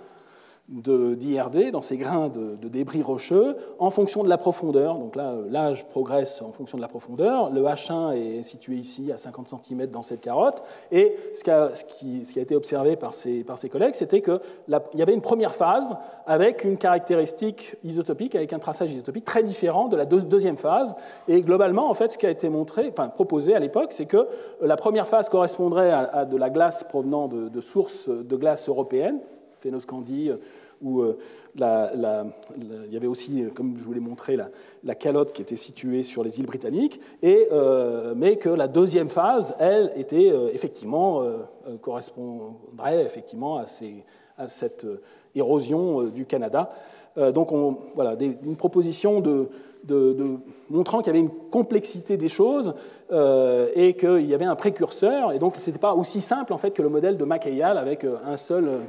d'IRD, dans ces grains de débris rocheux, en fonction de la profondeur. Donc là, l'âge progresse en fonction de la profondeur. Le H1 est situé ici à 50 cm dans cette carotte. Et ce qui a été observé par ces collègues, c'était qu'il y avait une première phase avec une caractéristique isotopique, avec un traçage isotopique très différent de la 2e phase. Et globalement, en fait, ce qui a été proposé à l'époque, c'est que la première phase correspondrait à de la glace provenant de sources de glace européennes, Phénoscandie, où il y avait aussi, comme je vous l'ai montré, la calotte qui était située sur les îles britanniques, mais que la 2e phase, elle, était correspondrait effectivement à cette érosion du Canada. Donc, une proposition montrant qu'il y avait une complexité des choses et qu'il y avait un précurseur, et donc ce n'était pas aussi simple en fait que le modèle de Mac-Eyal avec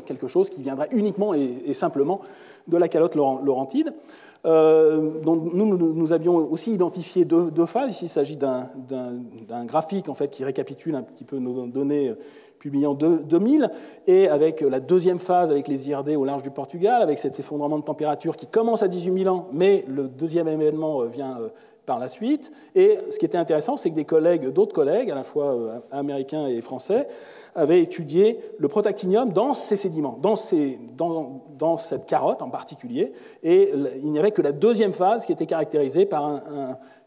quelque chose qui viendrait uniquement et simplement de la calotte laurentide. Donc nous avions aussi identifié 2 phases. Ici, il s'agit d'un graphique en fait, qui récapitule un petit peu nos données publiées en 2000, et avec la 2e phase avec les IRD au large du Portugal, avec cet effondrement de température qui commence à 18 000 ans, mais le 2e événement vient par la suite. Et ce qui était intéressant, c'est que d'autres collègues, à la fois américains et français, avaient étudié le protactinium dans ces sédiments, dans cette carotte en particulier, et il n'y avait que la 2e phase qui était caractérisée par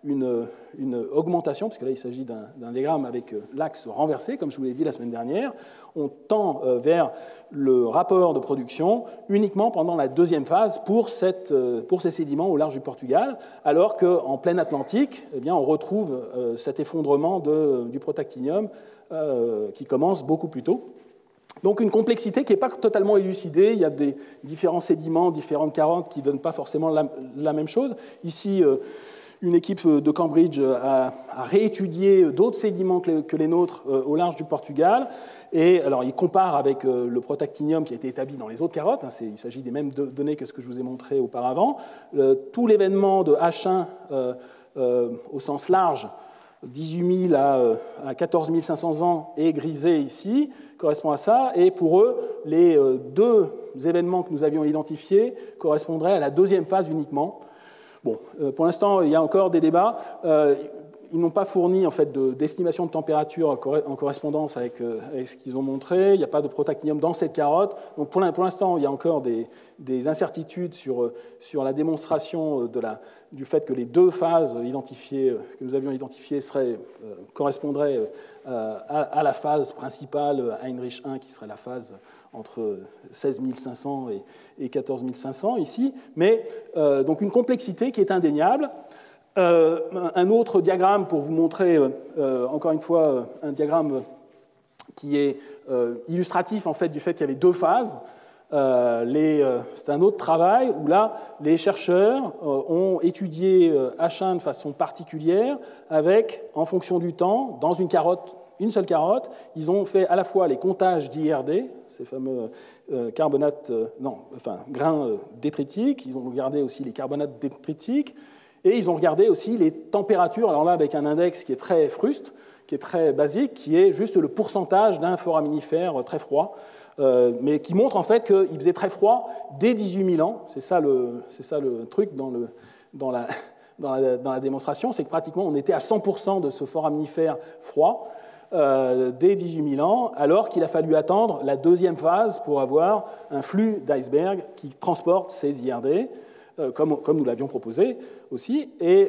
une augmentation, puisque là il s'agit d'un diagramme avec l'axe renversé, comme je vous l'ai dit la semaine dernière. On tend vers le rapport de production uniquement pendant la 2e phase pour ces sédiments au large du Portugal, alors qu'en pleine Atlantique, eh bien, on retrouve cet effondrement du protactinium qui commence beaucoup plus tôt. Donc une complexité qui n'est pas totalement élucidée. Il y a des différents sédiments, différentes carottes qui ne donnent pas forcément la même chose. Ici, une équipe de Cambridge a réétudié d'autres sédiments que les nôtres au large du Portugal. Et alors, ils comparent avec le protactinium qui a été établi dans les autres carottes. Il s'agit des mêmes données que ce que je vous ai montré auparavant. Tout l'événement de H1 au sens large, 18 000 à 14 500 ans, est grisé ici, correspond à ça. Et pour eux, les 2 événements que nous avions identifiés correspondraient à la 2e phase uniquement. Bon, pour l'instant, il y a encore des débats. Ils n'ont pas fourni en fait, d'estimation de température en correspondance avec ce qu'ils ont montré. Il n'y a pas de protactinium dans cette carotte. Donc pour l'instant, il y a encore des incertitudes sur la démonstration du fait que les 2 phases que nous avions identifiées correspondraient à la phase principale, Heinrich 1, qui serait la phase entre 16 500 et 14 500 ici. Mais donc une complexité qui est indéniable. Un autre diagramme pour vous montrer, encore une fois, un diagramme qui est illustratif en fait, du fait qu'il y avait 2 phases. C'est un autre travail où là, les chercheurs ont étudié H1 de façon particulière avec, en fonction du temps, dans une seule carotte, ils ont fait à la fois les comptages d'IRD, ces fameux grains détritiques, ils ont regardé aussi les carbonates détritiques, et ils ont regardé aussi les températures, alors là avec un index qui est très fruste, qui est très basique, qui est juste le pourcentage d'un foraminifère très froid, mais qui montre en fait qu'il faisait très froid dès 18 000 ans. C'est ça le truc dans la démonstration, c'est que pratiquement on était à 100% de ce foraminifère froid dès 18 000 ans, alors qu'il a fallu attendre la 2e phase pour avoir un flux d'iceberg qui transporte ces IRD. comme nous l'avions proposé aussi. Et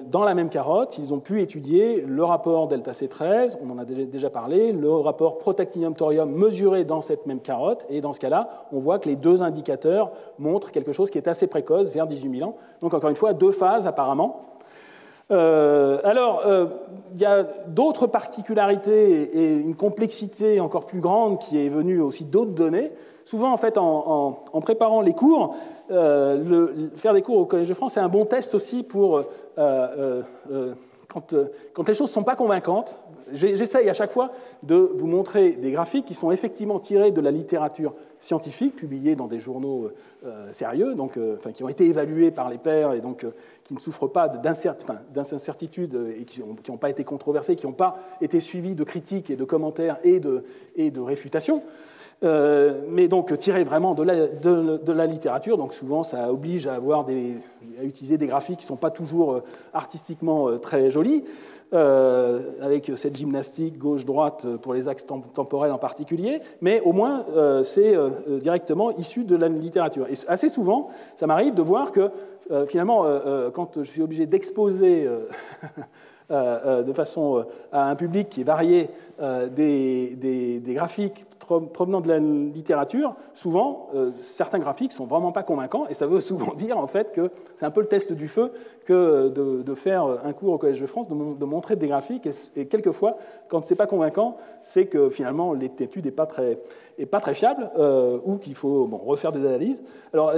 dans la même carotte, ils ont pu étudier le rapport delta C13, on en a déjà parlé, le rapport protactinium-thorium mesuré dans cette même carotte. Et dans ce cas-là, on voit que les deux indicateurs montrent quelque chose qui est assez précoce, vers 18 000 ans. Donc encore une fois, deux phases apparemment. Il y a d'autres particularités et une complexité encore plus grande qui est venue aussi d'autres données. Souvent, en fait, en préparant les cours, faire des cours au Collège de France, c'est un bon test aussi pour quand les choses ne sont pas convaincantes. J'essaye à chaque fois de vous montrer des graphiques qui sont effectivement tirés de la littérature scientifique, publiée dans des journaux sérieux, donc, qui ont été évalués par les pairs et donc qui ne souffrent pas d'incertitudes et qui n'ont pas été controversés, qui n'ont pas été suivis de critiques et de commentaires et de réfutations. Mais donc tiré vraiment de la littérature, donc souvent ça oblige à utiliser des graphiques qui ne sont pas toujours artistiquement très jolis, avec cette gymnastique gauche-droite pour les axes temporels en particulier, mais au moins c'est directement issu de la littérature. Et assez souvent, ça m'arrive de voir que finalement, quand je suis obligé d'exposer de façon à un public qui est varié des graphiques provenant de la littérature, souvent, certains graphiques ne sont vraiment pas convaincants, et ça veut souvent dire en fait que c'est un peu le test du feu que de faire un cours au Collège de France, de montrer des graphiques, et quelquefois, quand ce n'est pas convaincant, c'est que finalement l'étude n'est pas très fiable, ou qu'il faut refaire des analyses. Alors,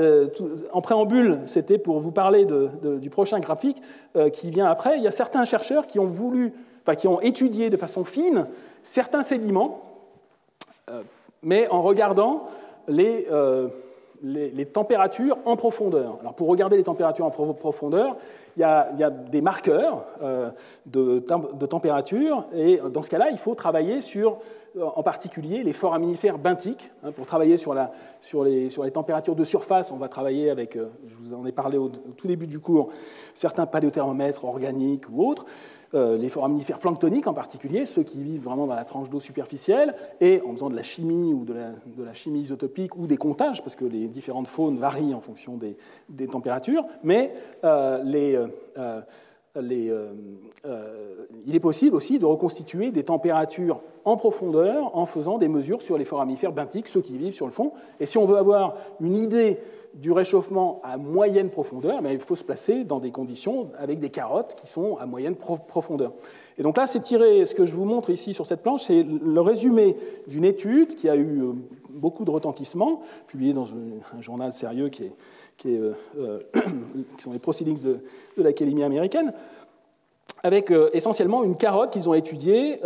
en préambule, c'était pour vous parler du prochain graphique qui vient après. Il y a certains chercheurs qui ont étudié de façon fine certains sédiments, mais en regardant les températures en profondeur. Alors, pour regarder les températures en profondeur, il y a des marqueurs de température, et dans ce cas-là, il faut travailler sur, en particulier, les foraminifères benthiques. Pour travailler sur les températures de surface, on va travailler avec, je vous en ai parlé au tout début du cours, certains paléothermomètres organiques ou autres, les foraminifères planctoniques en particulier, ceux qui vivent vraiment dans la tranche d'eau superficielle, et en faisant de la chimie ou de la chimie isotopique ou des comptages, parce que les différentes faunes varient en fonction des températures, mais il est possible aussi de reconstituer des températures en profondeur en faisant des mesures sur les foraminifères benthiques, ceux qui vivent sur le fond. Et si on veut avoir une idée du réchauffement à moyenne profondeur, il faut se placer dans des conditions avec des carottes qui sont à moyenne profondeur. Et donc là, c'est tiré, ce que je vous montre ici sur cette planche, c'est le résumé d'une étude qui a eu beaucoup de retentissement, publiée dans un journal sérieux qui sont les Proceedings de l'Académie américaine, avec essentiellement une carotte qu'ils ont étudiée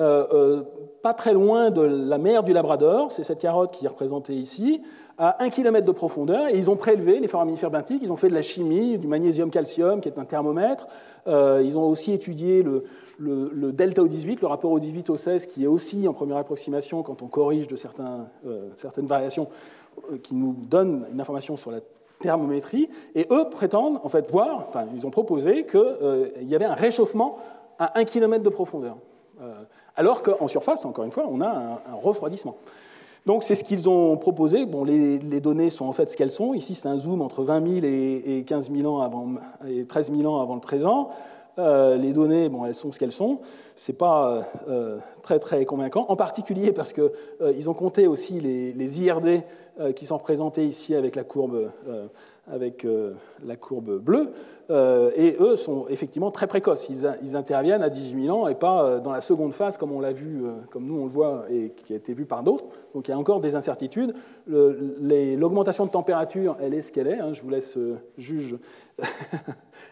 pas très loin de la mer du Labrador. C'est cette carotte qui est représentée ici, à 1 km de profondeur, et ils ont prélevé les foraminifères benthiques, ils ont fait de la chimie, du magnésium-calcium, qui est un thermomètre. Ils ont aussi étudié le delta O18, le rapport O18 O16, qui est aussi en première approximation, quand on corrige de certaines variations, qui nous donne une information sur la thermométrie, et eux prétendent en fait ils ont proposé qu'il y avait un réchauffement à 1 km de profondeur, alors qu'en surface, encore une fois, on a un refroidissement. Donc c'est ce qu'ils ont proposé. Les données sont en fait ce qu'elles sont. Ici, c'est un zoom entre 20 000 et 15 000 ans et 13 000 ans avant le présent. Les données, elles sont ce qu'elles sont. Ce n'est pas très, très convaincant, en particulier parce qu'ils ont compté aussi les IRD qui sont représentés ici avec la courbe bleue, et eux sont effectivement très précoces. Ils interviennent à 18 000 ans et pas dans la seconde phase comme on l'a vu, comme nous on le voit et qui a été vu par d'autres. Donc il y a encore des incertitudes. L'augmentation de température, elle est ce qu'elle est. Je vous laisse juge.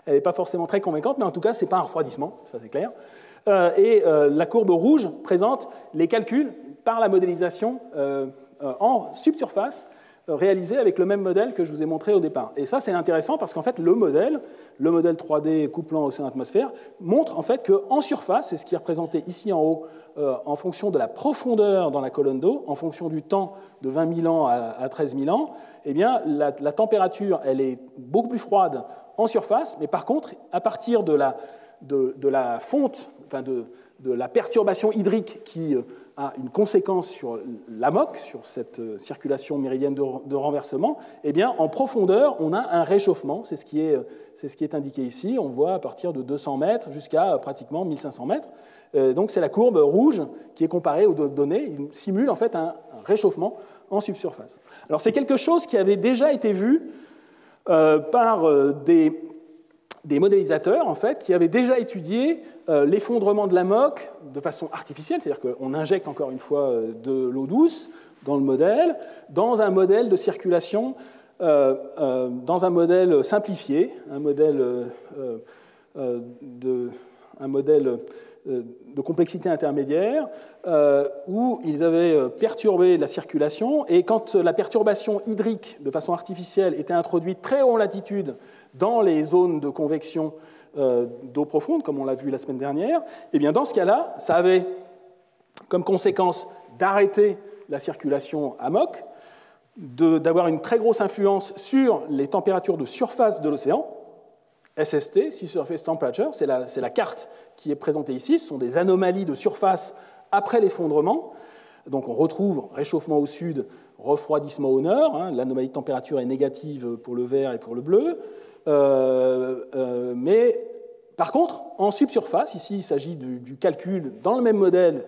Elle n'est pas forcément très convaincante, mais en tout cas, ce n'est pas un refroidissement, ça c'est clair. Et la courbe rouge présente les calculs par la modélisation en subsurface, réalisé avec le même modèle que je vous ai montré au départ. Et ça, c'est intéressant parce qu'en fait, le modèle 3D couplant océan-atmosphère, montre en fait qu'en surface, c'est ce qui est représenté ici en haut, en fonction de la profondeur dans la colonne d'eau, en fonction du temps de 20 000 ans à 13 000 ans, eh bien, la température, elle est beaucoup plus froide en surface, mais par contre, à partir de la fonte, enfin de la perturbation hydrique qui a une conséquence sur l'AMOC, sur cette circulation méridienne de renversement, eh bien, en profondeur, on a un réchauffement. C'est ce qui est indiqué ici. On voit à partir de 200 mètres jusqu'à pratiquement 1500 mètres. Donc, c'est la courbe rouge qui est comparée aux données. Il simule en fait un réchauffement en subsurface. Alors, c'est quelque chose qui avait déjà été vu par des modélisateurs en fait, qui avaient déjà étudié l'effondrement de l'AMOC de façon artificielle, c'est-à-dire qu'on injecte encore une fois de l'eau douce dans le modèle, dans un modèle de circulation, dans un modèle simplifié, un modèle de complexité intermédiaire, où ils avaient perturbé la circulation, et quand la perturbation hydrique de façon artificielle était introduite très haut en latitude dans les zones de convection d'eau profonde, comme on l'a vu la semaine dernière, et bien dans ce cas-là, ça avait comme conséquence d'arrêter la circulation AMOC, d'avoir une très grosse influence sur les températures de surface de l'océan, SST, Sea Surface Temperature, c'est la carte qui est présentée ici, ce sont des anomalies de surface après l'effondrement. Donc on retrouve réchauffement au sud, refroidissement au nord, hein, l'anomalie de température est négative pour le vert et pour le bleu, mais par contre, en subsurface, ici il s'agit du calcul dans le même modèle,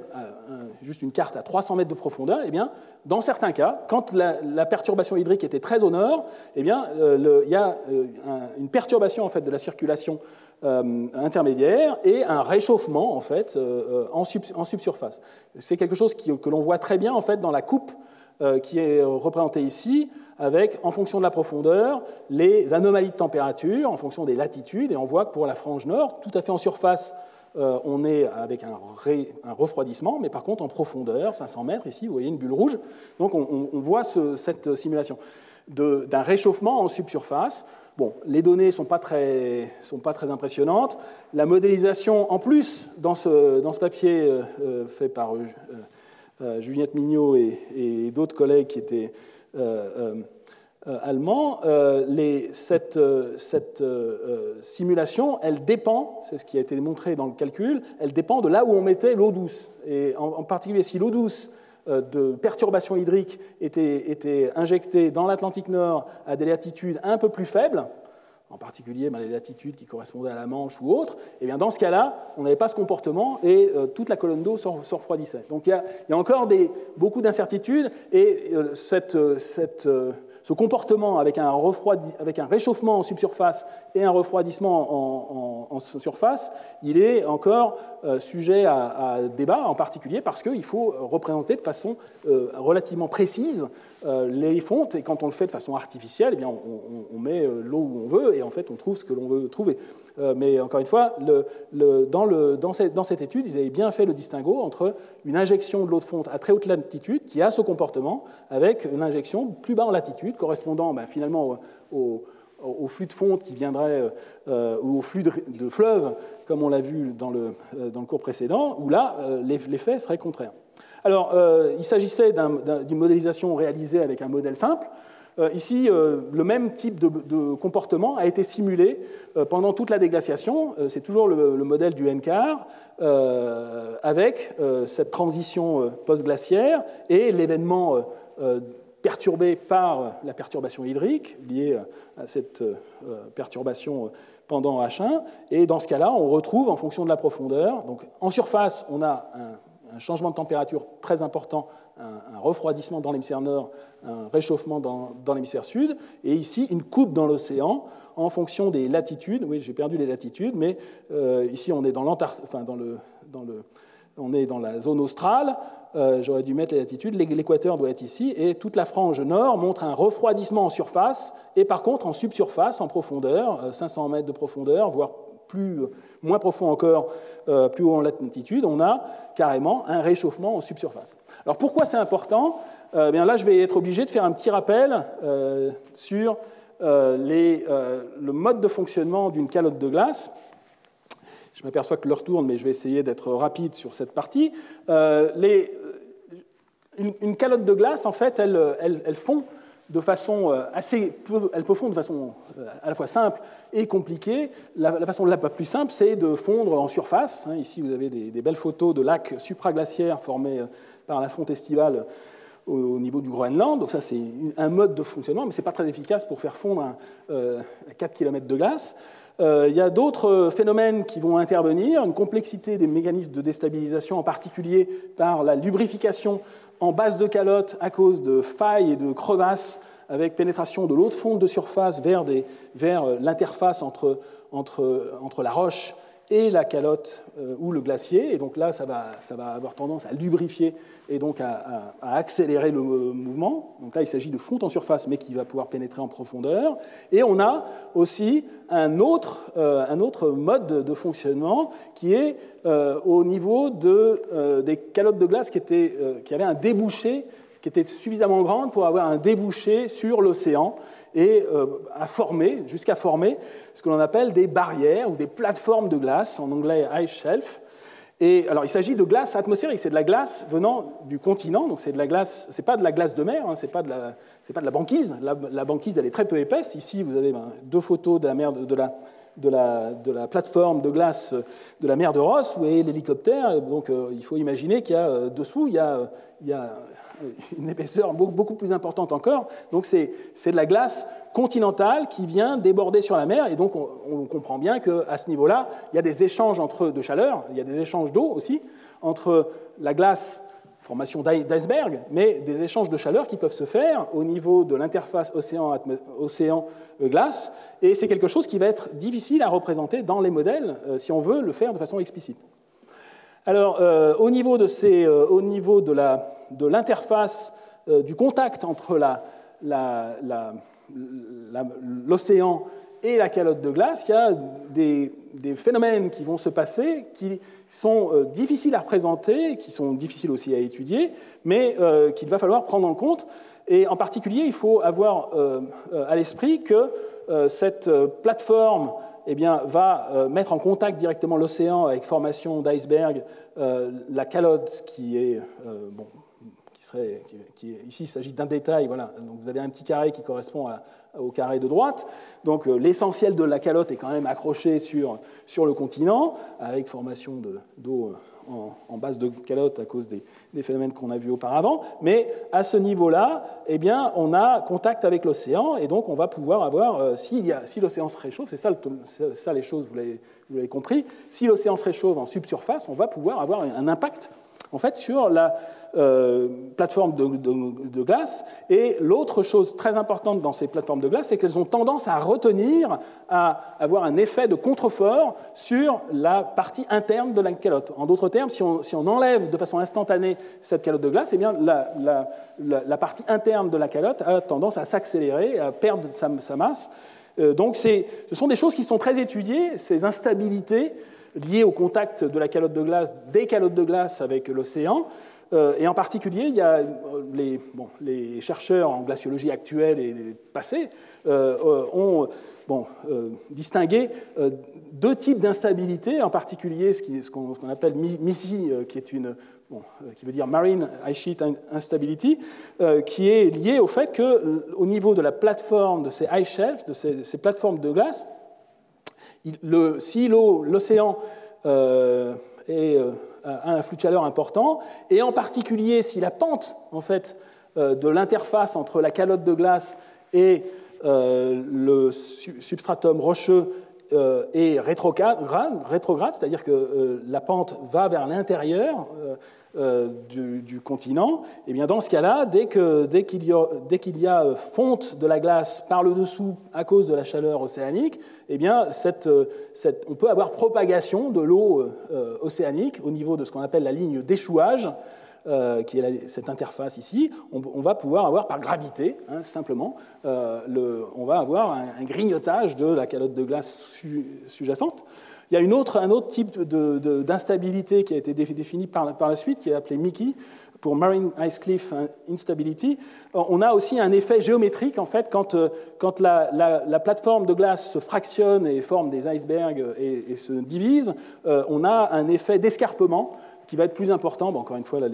juste une carte à 300 mètres de profondeur, eh bien, dans certains cas, quand la perturbation hydrique était très au nord, eh bien, il y a une perturbation en fait, de la circulation intermédiaire et un réchauffement en, fait, en subsurface. C'est quelque chose que l'on voit très bien en fait, dans la coupe qui est représentée ici, avec, en fonction de la profondeur, les anomalies de température, en fonction des latitudes, et on voit que pour la frange nord, tout à fait en surface, on est avec un refroidissement, mais par contre en profondeur, 500 mètres, ici, vous voyez une bulle rouge, donc on voit cette simulation d'un réchauffement en subsurface. Bon, les données ne sont pas très impressionnantes. La modélisation, en plus, dans ce papier fait par Juliette Mignot et d'autres collègues qui étaient allemands, cette simulation, elle dépend, c'est ce qui a été montré dans le calcul, elle dépend de là où on mettait l'eau douce. Et en particulier, si l'eau douce de perturbation hydrique était injectée dans l'Atlantique Nord à des latitudes un peu plus faibles, en particulier les latitudes qui correspondaient à la Manche ou autres, et bien dans ce cas-là, on n'avait pas ce comportement et toute la colonne d'eau se refroidissait. Donc il y a encore beaucoup d'incertitudes et ce comportement avec un réchauffement en subsurface et un refroidissement en surface, il est encore sujet à débat, en particulier parce qu'il faut représenter de façon relativement précise les fontes, et quand on le fait de façon artificielle, eh bien on met l'eau où on veut, et en fait on trouve ce que l'on veut trouver. Mais encore une fois, dans cette étude, ils avaient bien fait le distinguo entre une injection de l'eau de fonte à très haute latitude, qui a ce comportement, avec une injection plus bas en latitude, correspondant finalement au flux de fonte qui viendrait, ou au flux de fleuve, comme on l'a vu dans le cours précédent, où là, l'effet serait contraire. Alors, il s'agissait d'une modélisation réalisée avec un modèle simple. Ici, le même type de comportement a été simulé pendant toute la déglaciation. C'est toujours le modèle du NCAR, avec cette transition post-glaciaire et l'événement perturbé par la perturbation hydrique, liée à cette perturbation pendant H1. Et dans ce cas-là, on retrouve, en fonction de la profondeur, donc en surface, on a un changement de température très important, un refroidissement dans l'hémisphère nord, un réchauffement dans l'hémisphère sud, et ici une coupe dans l'océan en fonction des latitudes. Oui, j'ai perdu les latitudes, mais ici on est on est dans la zone australe. J'aurais dû mettre les latitudes. L'équateur doit être ici, et toute la frange nord montre un refroidissement en surface, et par contre en subsurface, en profondeur, 500 mètres de profondeur, voire moins profond encore, plus haut en latitude, on a carrément un réchauffement en subsurface. Alors pourquoi c'est important ? Bien là, je vais être obligé de faire un petit rappel sur le mode de fonctionnement d'une calotte de glace. Je m'aperçois que l'heure tourne, mais je vais essayer d'être rapide sur cette partie. Une calotte de glace, en fait, elle fond de façon elle peut fondre de façon à la fois simple et compliquée. La façon la plus simple, c'est de fondre en surface. Ici, vous avez des belles photos de lacs supraglaciaires formés par la fonte estivale au niveau du Groenland. Donc ça, c'est un mode de fonctionnement, mais ce n'est pas très efficace pour faire fondre 4 km de glace. Il y a d'autres phénomènes qui vont intervenir, une complexité des mécanismes de déstabilisation, en particulier par la lubrification en base de calotte à cause de failles et de crevasses avec pénétration de l'eau de fonte de surface vers l'interface entre la roche et la calotte ou le glacier. Et donc là, ça va avoir tendance à lubrifier et donc à accélérer le mouvement. Donc là, il s'agit de fonte en surface, mais qui va pouvoir pénétrer en profondeur. Et on a aussi un autre mode de fonctionnement qui est au niveau des calottes de glace qui avaient un débouché qui était suffisamment grande pour avoir un débouché sur l'océan et jusqu'à former ce que l'on appelle des barrières ou des plateformes de glace, en anglais ice shelf. Et alors, il s'agit de glace atmosphérique, c'est de la glace venant du continent, donc c'est de la glace, c'est pas de la glace de mer, c'est pas de la banquise. La banquise, elle est très peu épaisse. Ici, vous avez deux photos de la mer de la plateforme de glace de la mer de Ross. Vous voyez l'hélicoptère, donc il faut imaginer qu'il y a dessous, il y a une épaisseur beaucoup plus importante encore. Donc c'est de la glace continentale qui vient déborder sur la mer, et donc on comprend bien qu'à ce niveau-là, il y a des échanges de chaleur, il y a des échanges d'eau aussi, entre la glace, formation d'iceberg, mais des échanges de chaleur qui peuvent se faire au niveau de l'interface océan-glace, et c'est quelque chose qui va être difficile à représenter dans les modèles si on veut le faire de façon explicite. Alors, au niveau de l'interface, du contact entre l'océan et la calotte de glace, il y a des phénomènes qui vont se passer qui sont difficiles à représenter, qui sont difficiles aussi à étudier, mais qu'il va falloir prendre en compte. Et en particulier, il faut avoir à l'esprit que cette plateforme va mettre en contact directement l'océan avec formation d'iceberg, la calotte ici, il s'agit d'un détail, voilà. Donc vous avez un petit carré qui correspond au carré de droite. Donc l'essentiel de la calotte est quand même accroché sur le continent, avec formation d'eau en base de calotte à cause des phénomènes qu'on a vus auparavant. Mais à ce niveau-là, on a contact avec l'océan, et donc on va pouvoir avoir, si l'océan se réchauffe, c'est ça les choses, vous l'avez compris, si l'océan se réchauffe en subsurface, on va pouvoir avoir un impact en fait, sur la plateforme de glace. Et l'autre chose très importante dans ces plateformes de glace, c'est qu'elles ont tendance à retenir, à avoir un effet de contrefort sur la partie interne de la calotte. En d'autres termes, si on enlève de façon instantanée cette calotte de glace, la partie interne de la calotte a tendance à s'accélérer, à perdre sa masse. Donc ce sont des choses qui sont très étudiées, ces instabilités liées au contact de la calotte de glace, des calottes de glace avec l'océan. Et en particulier, il y a les chercheurs en glaciologie actuelle et passée ont distingué deux types d'instabilité, en particulier ce qu'on appelle MISI, qui veut dire Marine Ice Sheet Instability, qui est lié au fait qu'au niveau de la plateforme de ces ice shelves, de ces plateformes de glace, si l'océan a un flux de chaleur important, et en particulier si la pente en fait, de l'interface entre la calotte de glace et le substratum rocheux est rétrograde, c'est-à-dire que la pente va vers l'intérieur du continent, et bien dans ce cas-là, dès qu'il y a fonte de la glace par le dessous à cause de la chaleur océanique, et bien on peut avoir propagation de l'eau océanique au niveau de ce qu'on appelle la ligne d'échouage, qui est cette interface ici. On va pouvoir avoir par gravité, simplement, on va avoir un grignotage de la calotte de glace sous-jacente. Il y a un autre type d'instabilité qui a été défini par la suite, qui est appelé MICI, pour Marine Ice Cliff Instability. On a aussi un effet géométrique, en fait, quand la plateforme de glace se fractionne et forme des icebergs et se divise, on a un effet d'escarpement qui va être plus important. Bon, encore une fois, là,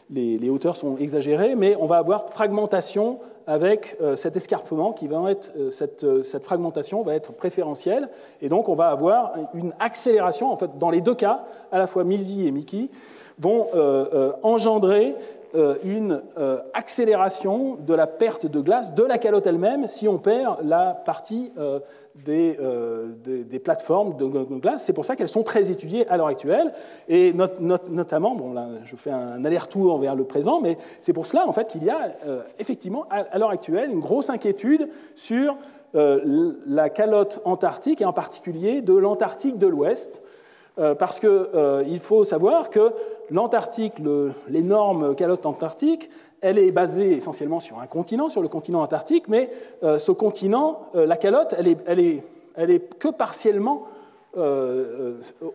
les hauteurs sont exagérées, mais on va avoir fragmentation avec cet escarpement qui va être, cette fragmentation va être préférentielle, et donc on va avoir une accélération, en fait, dans les deux cas, à la fois MISI et Mickey, vont engendrer une accélération de la perte de glace de la calotte elle-même si on perd la partie des plateformes de glace. C'est pour ça qu'elles sont très étudiées à l'heure actuelle, et notamment, bon là je fais un aller-retour vers le présent, mais c'est pour cela en fait qu'il y a effectivement à l'heure actuelle une grosse inquiétude sur la calotte antarctique, et en particulier de l'Antarctique de l'Ouest, parce qu'il faut savoir que l'Antarctique, l'énorme calotte antarctique, elle est basée essentiellement sur un continent, sur le continent antarctique, mais ce continent, la calotte, elle est que partiellement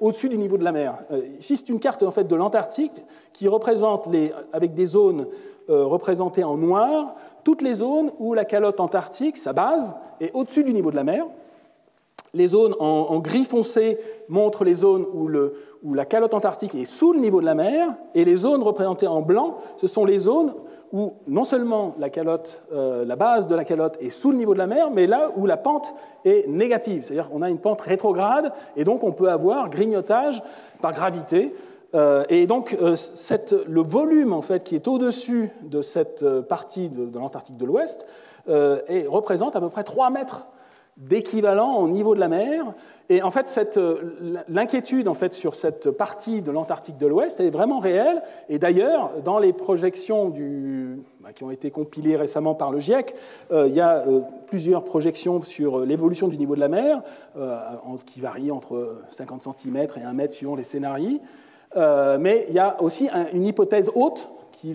au-dessus du niveau de la mer. Ici, c'est une carte en fait, de l'Antarctique qui représente, avec des zones représentées en noir, toutes les zones où la calotte antarctique, sa base, est au-dessus du niveau de la mer. Les zones en gris foncé montrent les zones où la calotte antarctique est sous le niveau de la mer, et les zones représentées en blanc, ce sont les zones où non seulement la base de la calotte est sous le niveau de la mer, mais là où la pente est négative, c'est-à-dire qu'on a une pente rétrograde, et donc on peut avoir grignotage par gravité. Et donc le volume en fait, qui est au-dessus de cette partie de l'Antarctique de l'Ouest représente à peu près 3 mètres d'équivalent au niveau de la mer. Et en fait, l'inquiétude en fait, sur cette partie de l'Antarctique de l'Ouest est vraiment réelle. Et d'ailleurs, dans les projections qui ont été compilées récemment par le GIEC, il y a plusieurs projections sur l'évolution du niveau de la mer, qui varient entre 50 cm et 1 mètre suivant les scénarios. Mais il y a aussi une hypothèse haute qui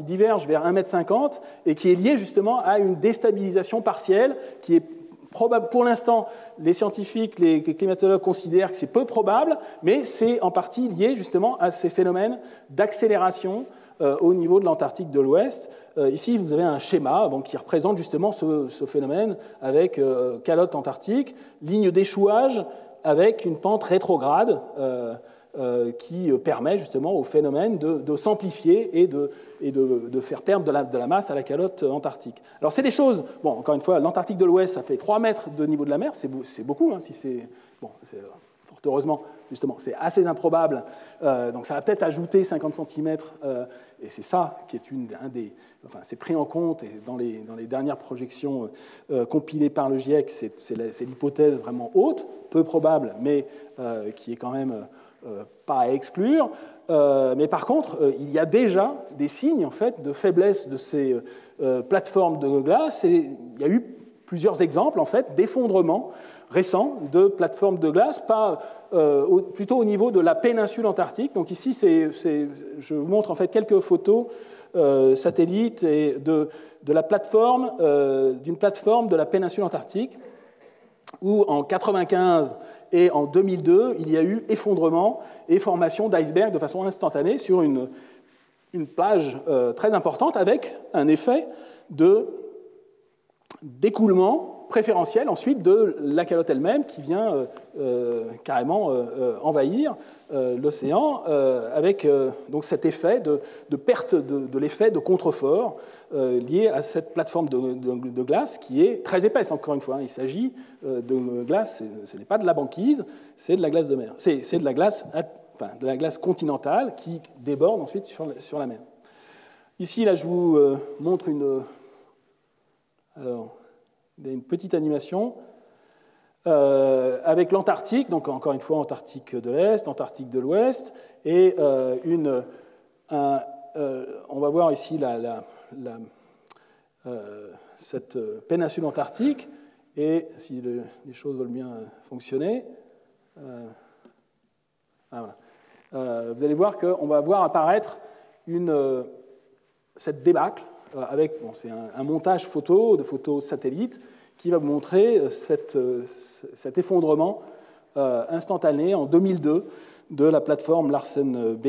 diverge vers 1,50 m et qui est liée justement à une déstabilisation partielle qui est probable. Pour l'instant, les scientifiques, les climatologues considèrent que c'est peu probable, mais c'est en partie lié justement à ces phénomènes d'accélération au niveau de l'Antarctique de l'Ouest. Ici, vous avez un schéma qui représente justement ce phénomène avec calotte antarctique, ligne d'échouage avec une pente rétrograde qui permet justement au phénomène de s'amplifier et de faire perdre de la masse à la calotte antarctique. Alors c'est des choses, bon, encore une fois, l'Antarctique de l'Ouest, ça fait 3 mètres de niveau de la mer, c'est beaucoup, hein, si c'est, bon, fort heureusement, justement, c'est assez improbable, donc ça va peut-être ajouter 50 cm, et c'est ça qui est enfin, c'est pris en compte, et dans les dernières projections compilées par le GIEC, c'est l'hypothèse vraiment haute, peu probable, mais qui est quand même pas à exclure, mais par contre, il y a déjà des signes en fait, de faiblesse de ces plateformes de glace, et il y a eu plusieurs exemples en fait, d'effondrements récents de plateformes de glace, plutôt au niveau de la péninsule antarctique. Donc ici, je vous montre en fait quelques photos satellites d'une plateforme de la péninsule antarctique, où en 1995 et en 2002, il y a eu effondrement et formation d'icebergs de façon instantanée sur une plage très importante, avec un effet d'écoulement préférentiel ensuite de la calotte elle-même qui vient carrément envahir l'océan, avec donc cet effet de perte de l'effet de contrefort lié à cette plateforme de glace qui est très épaisse, encore une fois. Il s'agit de glace, ce n'est pas de la banquise, c'est de la glace de mer. C'est de la glace continentale qui déborde ensuite sur la mer. Ici, là, je vous montre une petite animation avec l'Antarctique, donc encore une fois Antarctique de l'Est, Antarctique de l'Ouest, et on va voir ici cette péninsule antarctique, et si les choses veulent bien fonctionner, voilà. Vous allez voir qu'on va voir apparaître cette débâcle, avec c'est un montage de photos satellites qui va vous montrer cet effondrement instantané en 2002 de la plateforme Larsen B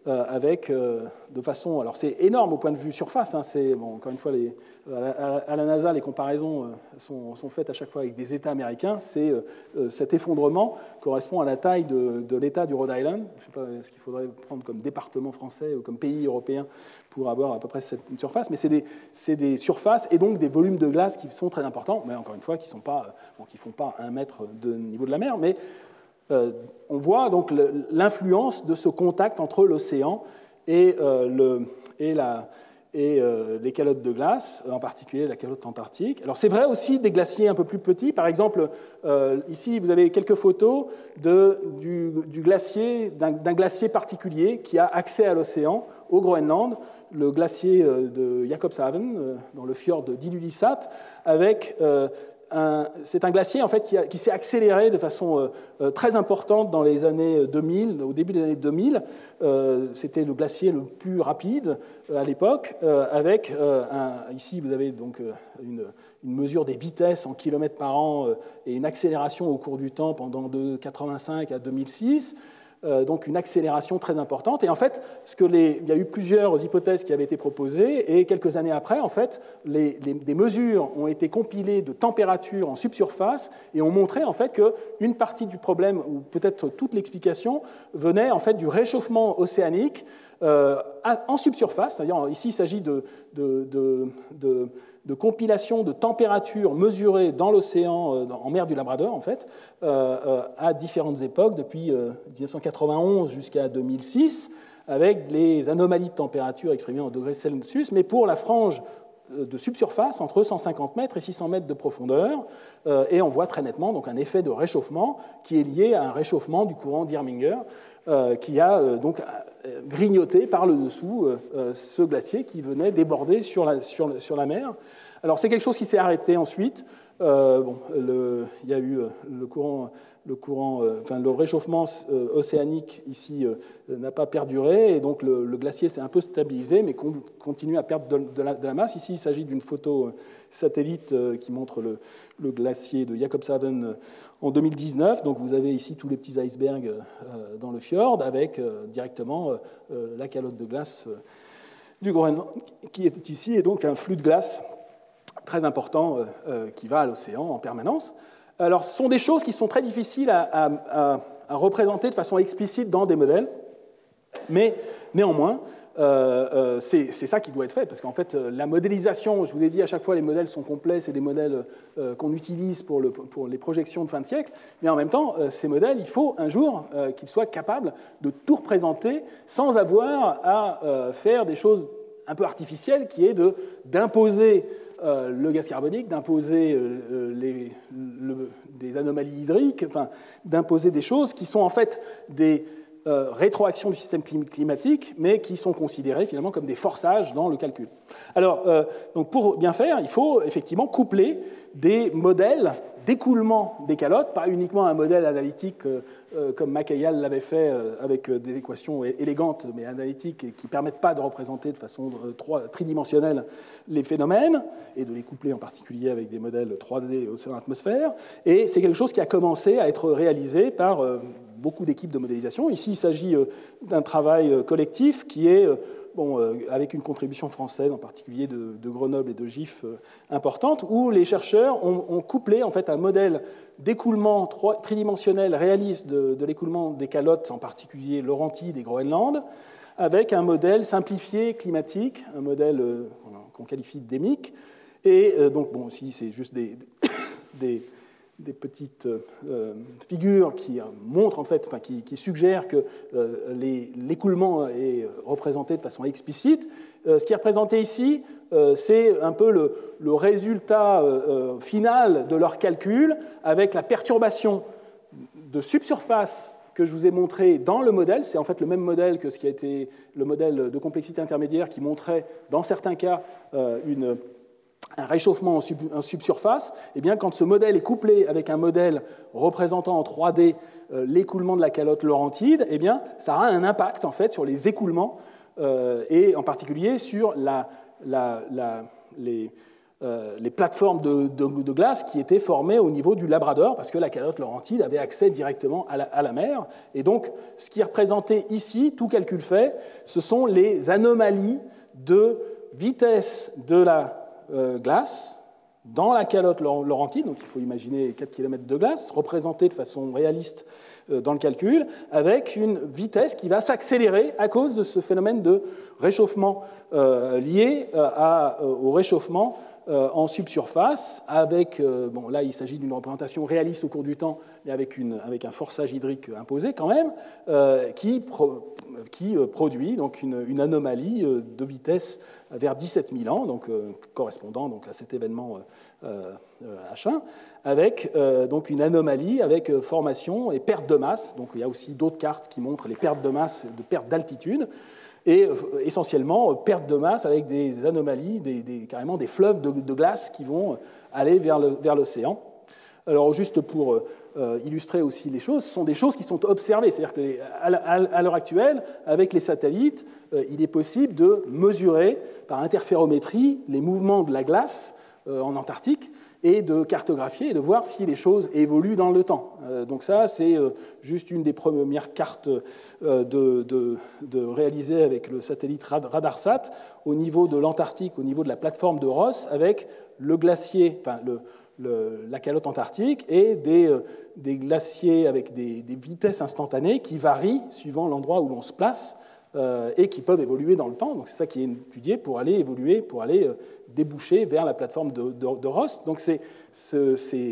de façon... Alors c'est énorme au point de vue surface, hein, bon, encore une fois, à la NASA, les comparaisons sont faites à chaque fois avec des États américains. Cet effondrement correspond à la taille de l'État du Rhode Island. Je ne sais pas ce qu'il faudrait prendre comme département français ou comme pays européen pour avoir à peu près une surface, mais c'est des surfaces et donc des volumes de glace qui sont très importants, mais encore une fois, qui ne font pas 1 mètre de niveau de la mer, mais on voit donc l'influence de ce contact entre l'océan et les calottes de glace, en particulier la calotte antarctique. Alors c'est vrai aussi des glaciers un peu plus petits. Par exemple, ici vous avez quelques photos du glacier, d'un glacier particulier qui a accès à l'océan au Groenland, le glacier de Jakobshavn, dans le fjord d'Ilulissat, avec... c'est un glacier en fait, qui s'est accéléré de façon très importante dans les années 2000, au début des années 2000. C'était le glacier le plus rapide à l'époque, avec ici vous avez donc une mesure des vitesses en kilomètres par an et une accélération au cours du temps pendant de 1985 à 2006. Donc une accélération très importante. Et en fait, il y a eu plusieurs hypothèses qui avaient été proposées, et quelques années après, en fait, des mesures ont été compilées de température en subsurface et ont montré en fait qu'une partie du problème, ou peut-être toute l'explication, venait en fait du réchauffement océanique en subsurface. C'est-à-dire ici, il s'agit de compilation de températures mesurées dans l'océan, en mer du Labrador, en fait, à différentes époques, depuis 1991 jusqu'à 2006, avec les anomalies de température exprimées en degrés Celsius, mais pour la frange de subsurface, entre 150 mètres et 600 mètres de profondeur, et on voit très nettement donc, un effet de réchauffement qui est lié à un réchauffement du courant d'Irminger, qui a donc grignoté par le dessous ce glacier qui venait déborder sur la mer. Alors c'est quelque chose qui s'est arrêté ensuite. Il y a eu le réchauffement océanique ici n'a pas perduré, et donc le glacier s'est un peu stabilisé, mais continue à perdre de la masse. Ici, il s'agit d'une photo satellite qui montre le glacier de Jakobshavn en 2019. Donc vous avez ici tous les petits icebergs dans le fjord, avec directement la calotte de glace du Groenland qui est ici, et donc un flux de glace très important qui va à l'océan en permanence. Alors, ce sont des choses qui sont très difficiles à représenter de façon explicite dans des modèles, mais néanmoins, c'est ça qui doit être fait, parce qu'en fait, la modélisation, je vous ai dit à chaque fois, les modèles sont complets, c'est des modèles qu'on utilise pour les projections de fin de siècle, mais en même temps, ces modèles, il faut un jour qu'ils soient capables de tout représenter sans avoir à faire des choses un peu artificielles, qui est d'imposer le gaz carbonique, d'imposer des anomalies hydriques, enfin, d'imposer des choses qui sont en fait des rétroactions du système climatique, mais qui sont considérées finalement comme des forçages dans le calcul. Alors, donc pour bien faire, il faut effectivement coupler des modèles d'écoulement des calottes, pas uniquement un modèle analytique comme Mackayal l'avait fait avec des équations élégantes mais analytiques et qui ne permettent pas de représenter de façon tridimensionnelle les phénomènes et de les coupler en particulier avec des modèles 3D océan-atmosphère. Et c'est quelque chose qui a commencé à être réalisé par beaucoup d'équipes de modélisation. Ici, il s'agit d'un travail collectif qui est avec une contribution française, en particulier de Grenoble et de GIF importante, où les chercheurs ont couplé en fait, un modèle d'écoulement tridimensionnel réaliste de l'écoulement des calottes, en particulier Laurentides et Groenland, avec un modèle simplifié climatique, un modèle qu'on qualifie d'EMIC. Et donc, bon, ici, c'est juste des petites figures qui montrent, en fait, enfin, qui suggèrent que l'écoulement est représenté de façon explicite. Ce qui est représenté ici, c'est un peu le résultat final de leur calcul avec la perturbation de subsurface que je vous ai montré dans le modèle. C'est en fait le même modèle que ce qui a été le modèle de complexité intermédiaire qui montrait, dans certains cas, un réchauffement en subsurface. Et bien, quand ce modèle est couplé avec un modèle représentant en 3D l'écoulement de la calotte laurentide, eh bien, ça a un impact en fait sur les écoulements et en particulier sur les les plateformes de glace qui étaient formées au niveau du Labrador, parce que la calotte laurentide avait accès directement à la mer. Et donc, ce qui est représenté ici, tout calcul fait, ce sont les anomalies de vitesse de la glace dans la calotte laurentide. Donc, il faut imaginer 4 km de glace, représentée de façon réaliste dans le calcul, avec une vitesse qui va s'accélérer à cause de ce phénomène de réchauffement lié au réchauffement en subsurface, avec, bon là il s'agit d'une représentation réaliste au cours du temps, mais avec un forçage hydrique imposé quand même, qui produit donc une anomalie de vitesse vers 17 000 ans, donc, correspondant donc, à cet événement H1, avec donc une anomalie avec formation et perte de masse. Donc il y a aussi d'autres cartes qui montrent les pertes de masse, de perte d'altitude, et essentiellement perte de masse avec des anomalies, carrément des fleuves de glace qui vont aller vers l'océan. Alors juste pour illustrer aussi les choses, ce sont des choses qui sont observées, c'est-à-dire qu'à l'heure actuelle, avec les satellites, il est possible de mesurer par interférométrie les mouvements de la glace en Antarctique, et de cartographier et de voir si les choses évoluent dans le temps. Donc ça, c'est juste une des premières cartes réalisées avec le satellite Radarsat au niveau de l'Antarctique, au niveau de la plateforme de Ross, avec le glacier, enfin la calotte antarctique et des glaciers avec des vitesses instantanées qui varient suivant l'endroit où l'on se place et qui peuvent évoluer dans le temps. Donc c'est ça qui est étudié pour aller évoluer, pour aller déboucher vers la plateforme de Ross. Donc ces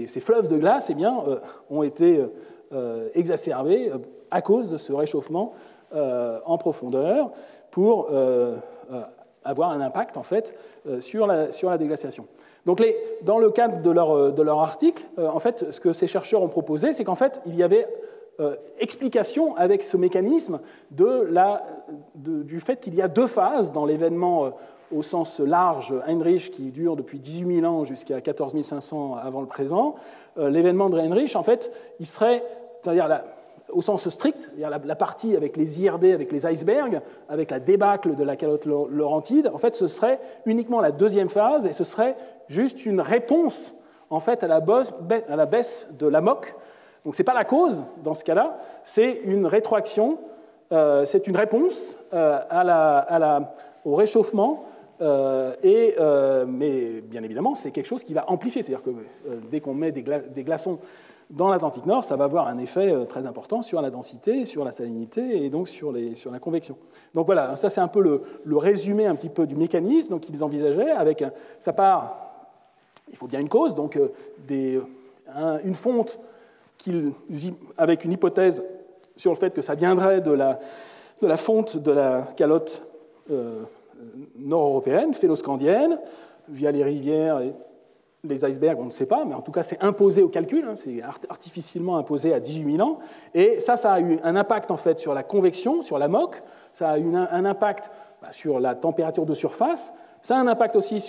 fleuves de glace eh bien, ont été exacerbés à cause de ce réchauffement en profondeur pour avoir un impact en fait, sur la déglaciation. Donc dans le cadre de leur article, en fait, ce que ces chercheurs ont proposé, c'est qu'en fait, il y avait explication avec ce mécanisme du fait qu'il y a deux phases dans l'événement au sens large Heinrich qui dure depuis 18 000 ans jusqu'à 14 500 avant le présent. L'événement de Heinrich, en fait, il serait, c'est-à-dire au sens strict, la partie avec les IRD, avec les icebergs, avec la débâcle de la calotte laurentide, en fait, ce serait uniquement la deuxième phase et ce serait juste une réponse en fait, à la baisse de l'AMOC. Donc ce n'est pas la cause dans ce cas-là, c'est une rétroaction, c'est une réponse au réchauffement, mais bien évidemment c'est quelque chose qui va amplifier, c'est-à-dire que dès qu'on met des glaçons dans l'Atlantique Nord, ça va avoir un effet très important sur la densité, sur la salinité et donc sur la convection. Donc voilà, ça c'est un peu le résumé un petit peu du mécanisme qu'ils envisageaient, avec ça part, il faut bien une cause, donc une fonte avec une hypothèse sur le fait que ça viendrait de la fonte de la calotte nord-européenne, phénoscandienne, via les rivières et les icebergs, on ne sait pas, mais en tout cas c'est imposé au calcul, c'est artificiellement imposé à 18 000 ans, et ça a eu un impact en fait sur la convection, sur l'AMOC, ça a eu un impact sur la température de surface, ça a un impact aussi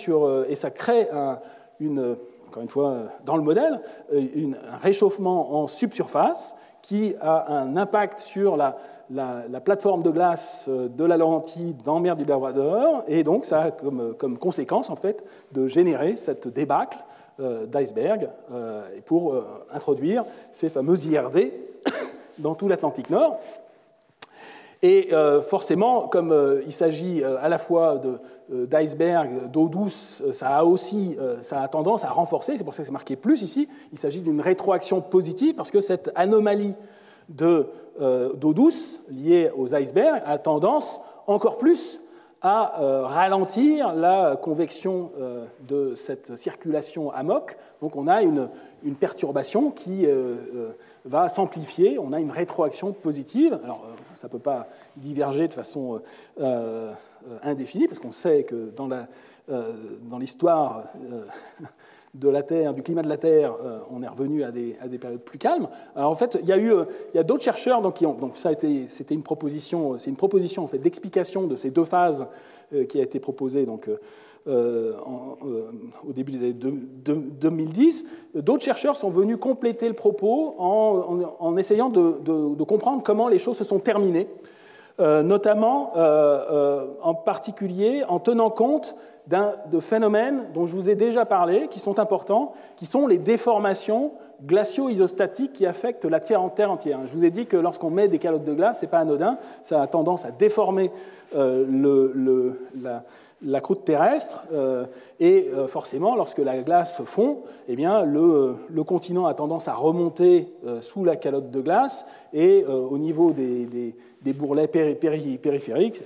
et ça crée encore une fois, dans le modèle, un réchauffement en subsurface qui a un impact sur la plateforme de glace de la Laurentide dans la mer du Labrador, et donc ça a comme conséquence en fait, de générer cette débâcle d'iceberg pour introduire ces fameux IRD dans tout l'Atlantique Nord. Et forcément, comme il s'agit à la fois d'iceberg, d'eau douce, ça a tendance à renforcer, c'est pour ça que c'est marqué plus ici, il s'agit d'une rétroaction positive, parce que cette anomalie d'eau douce liée aux icebergs a tendance encore plus à ralentir la convection de cette circulation AMOC. Donc on a une perturbation qui va s'amplifier, on a une rétroaction positive. Alors ça ne peut pas diverger de façon indéfinie, parce qu'on sait que dans l'histoire de la Terre, du climat de la Terre, on est revenu à des périodes plus calmes. Alors en fait, il y a d'autres chercheurs donc c'était une proposition, c'est une proposition en fait d'explication de ces deux phases qui a été proposée donc au début des années 2010. D'autres chercheurs sont venus compléter le propos en essayant de comprendre comment les choses se sont terminées. notamment en particulier en tenant compte de phénomènes dont je vous ai déjà parlé, qui sont importants, qui sont les déformations glacio-isostatiques qui affectent la Terre entière. Je vous ai dit que lorsqu'on met des calottes de glace, ce n'est pas anodin, ça a tendance à déformer la croûte terrestre, et forcément, lorsque la glace fond, eh bien, le continent a tendance à remonter sous la calotte de glace, et au niveau des bourrelets périphériques,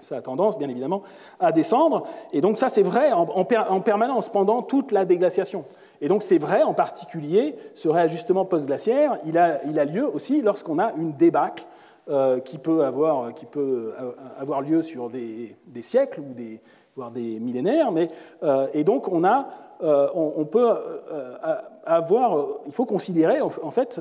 ça a tendance, bien évidemment, à descendre. Et donc ça, c'est vrai en permanence, pendant toute la déglaciation. Et donc c'est vrai, en particulier, ce réajustement post-glaciaire, il a lieu aussi lorsqu'on a une débâcle qui peut avoir lieu sur des siècles, voire des millénaires. Et donc on peut avoir, il faut considérer, en fait,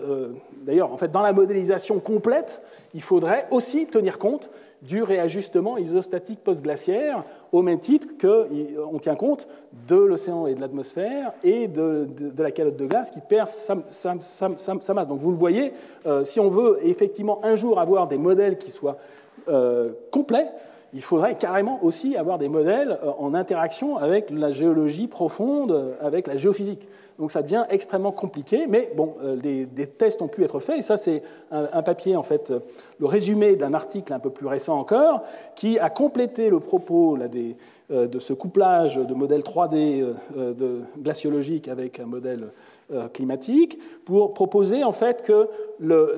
d'ailleurs, dans la modélisation complète, il faudrait aussi tenir compte du réajustement isostatique post-glaciaire, au même titre qu'on tient compte de l'océan et de l'atmosphère et de la calotte de glace qui perd sa masse. Donc vous le voyez, si on veut effectivement un jour avoir des modèles qui soient complets, il faudrait carrément aussi avoir des modèles en interaction avec la géologie profonde, avec la géophysique. Donc ça devient extrêmement compliqué, mais bon, des tests ont pu être faits, et ça c'est un papier, en fait, le résumé d'un article un peu plus récent encore, qui a complété le propos là, de ce couplage de modèles 3D glaciologiques avec un modèle climatique, pour proposer en fait que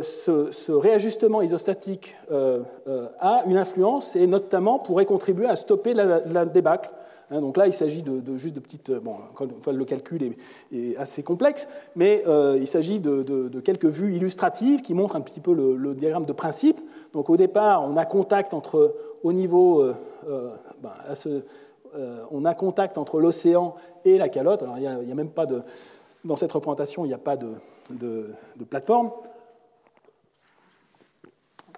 ce réajustement isostatique a une influence, et notamment pourrait contribuer à stopper la débâcle. Donc là, il s'agit juste de petites... Bon, encore une fois, le calcul est assez complexe, mais il s'agit de quelques vues illustratives qui montrent un petit peu le diagramme de principe. Donc au départ, on a contact entre, au niveau... on a contact entre l'océan et la calotte. Alors il n'y a même pas de... Dans cette représentation, il n'y a pas de plateforme.